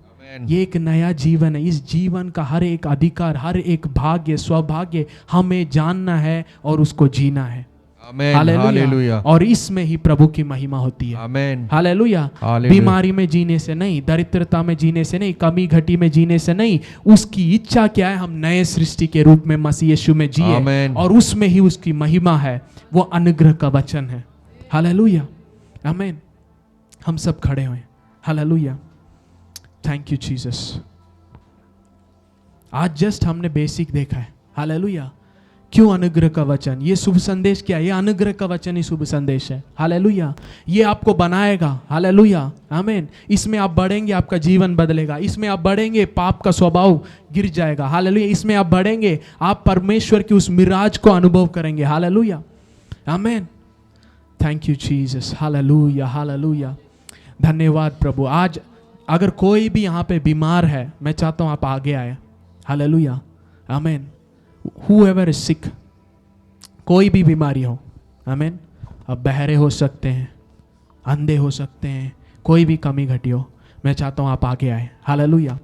ये एक नया जीवन है। इस जीवन का हर एक अधिकार, हर एक भाग्य, सौभाग्य हमें जानना है और उसको जीना है। आमीन। हालेलुया। हालेलुया। और इसमें ही प्रभु की महिमा होती है। आमीन। हालेलुया। हालेलुया। बीमारी में जीने से नहीं, दरिद्रता में जीने से नहीं, कमी घटी में जीने से नहीं। उसकी इच्छा क्या है? हम नए सृष्टि के रूप में मसीह यीशु में जिए, आमीन। और उसमें ही उसकी महिमा है। वो अनुग्रह का वचन है। हालेलुया। आमीन। हम सब खड़े हुए। हालेलुया। Thank you Jesus. आज जस्ट हमने बेसिक देखा है। हालेलुया। क्यों अनुग्रह का वचन? ये शुभ संदेश क्या है? ये अनुग्रह का वचन ही शुभ संदेश है। हालेलुया। ये आपको बनाएगा। हालेलुया। आमीन। इसमें आप बढ़ेंगे, आपका जीवन बदलेगा। इसमें आप बढ़ेंगे, पाप का स्वभाव गिर जाएगा। हालेलुया। इसमें आप बढ़ेंगे, आप परमेश्वर की उस मिराज को अनुभव करेंगे। हालेलुया। आमीन। Thank you Jesus. Hallelujah. Hallelujah. धन्यवाद प्रभु। आज अगर कोई भी यहाँ पे बीमार है, मैं चाहता हूँ आप आगे आए। हालेलुया। आमीन। Whoever is sick, कोई भी बीमारी हो, आमीन। अब बहरे हो सकते हैं, अंधे हो सकते हैं, कोई भी कमी घटी हो, मैं चाहता हूँ आप आगे आए। हालेलुया।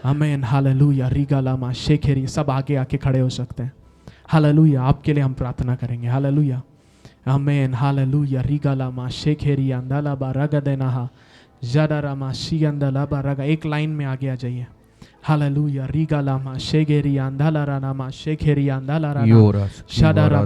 आमीन। हालेलुया। रिगालामा शेखेरी, सब आगे आके खड़े हो सकते हैं। हालेलुया। आपके लिए हम प्रार्थना करेंगे। हालेलुया। आमीन। हालेलुया। रिगालामा शेखेरी अंदालाबा रगदेनाहा जडारामा शिगंदलाबा रगा। एक लाइन में आगे आ जाइए। हालेलुया। रिगालामा शेगेरी अंदालारानामा शेखेरी अंदालाराना योरास शडारामा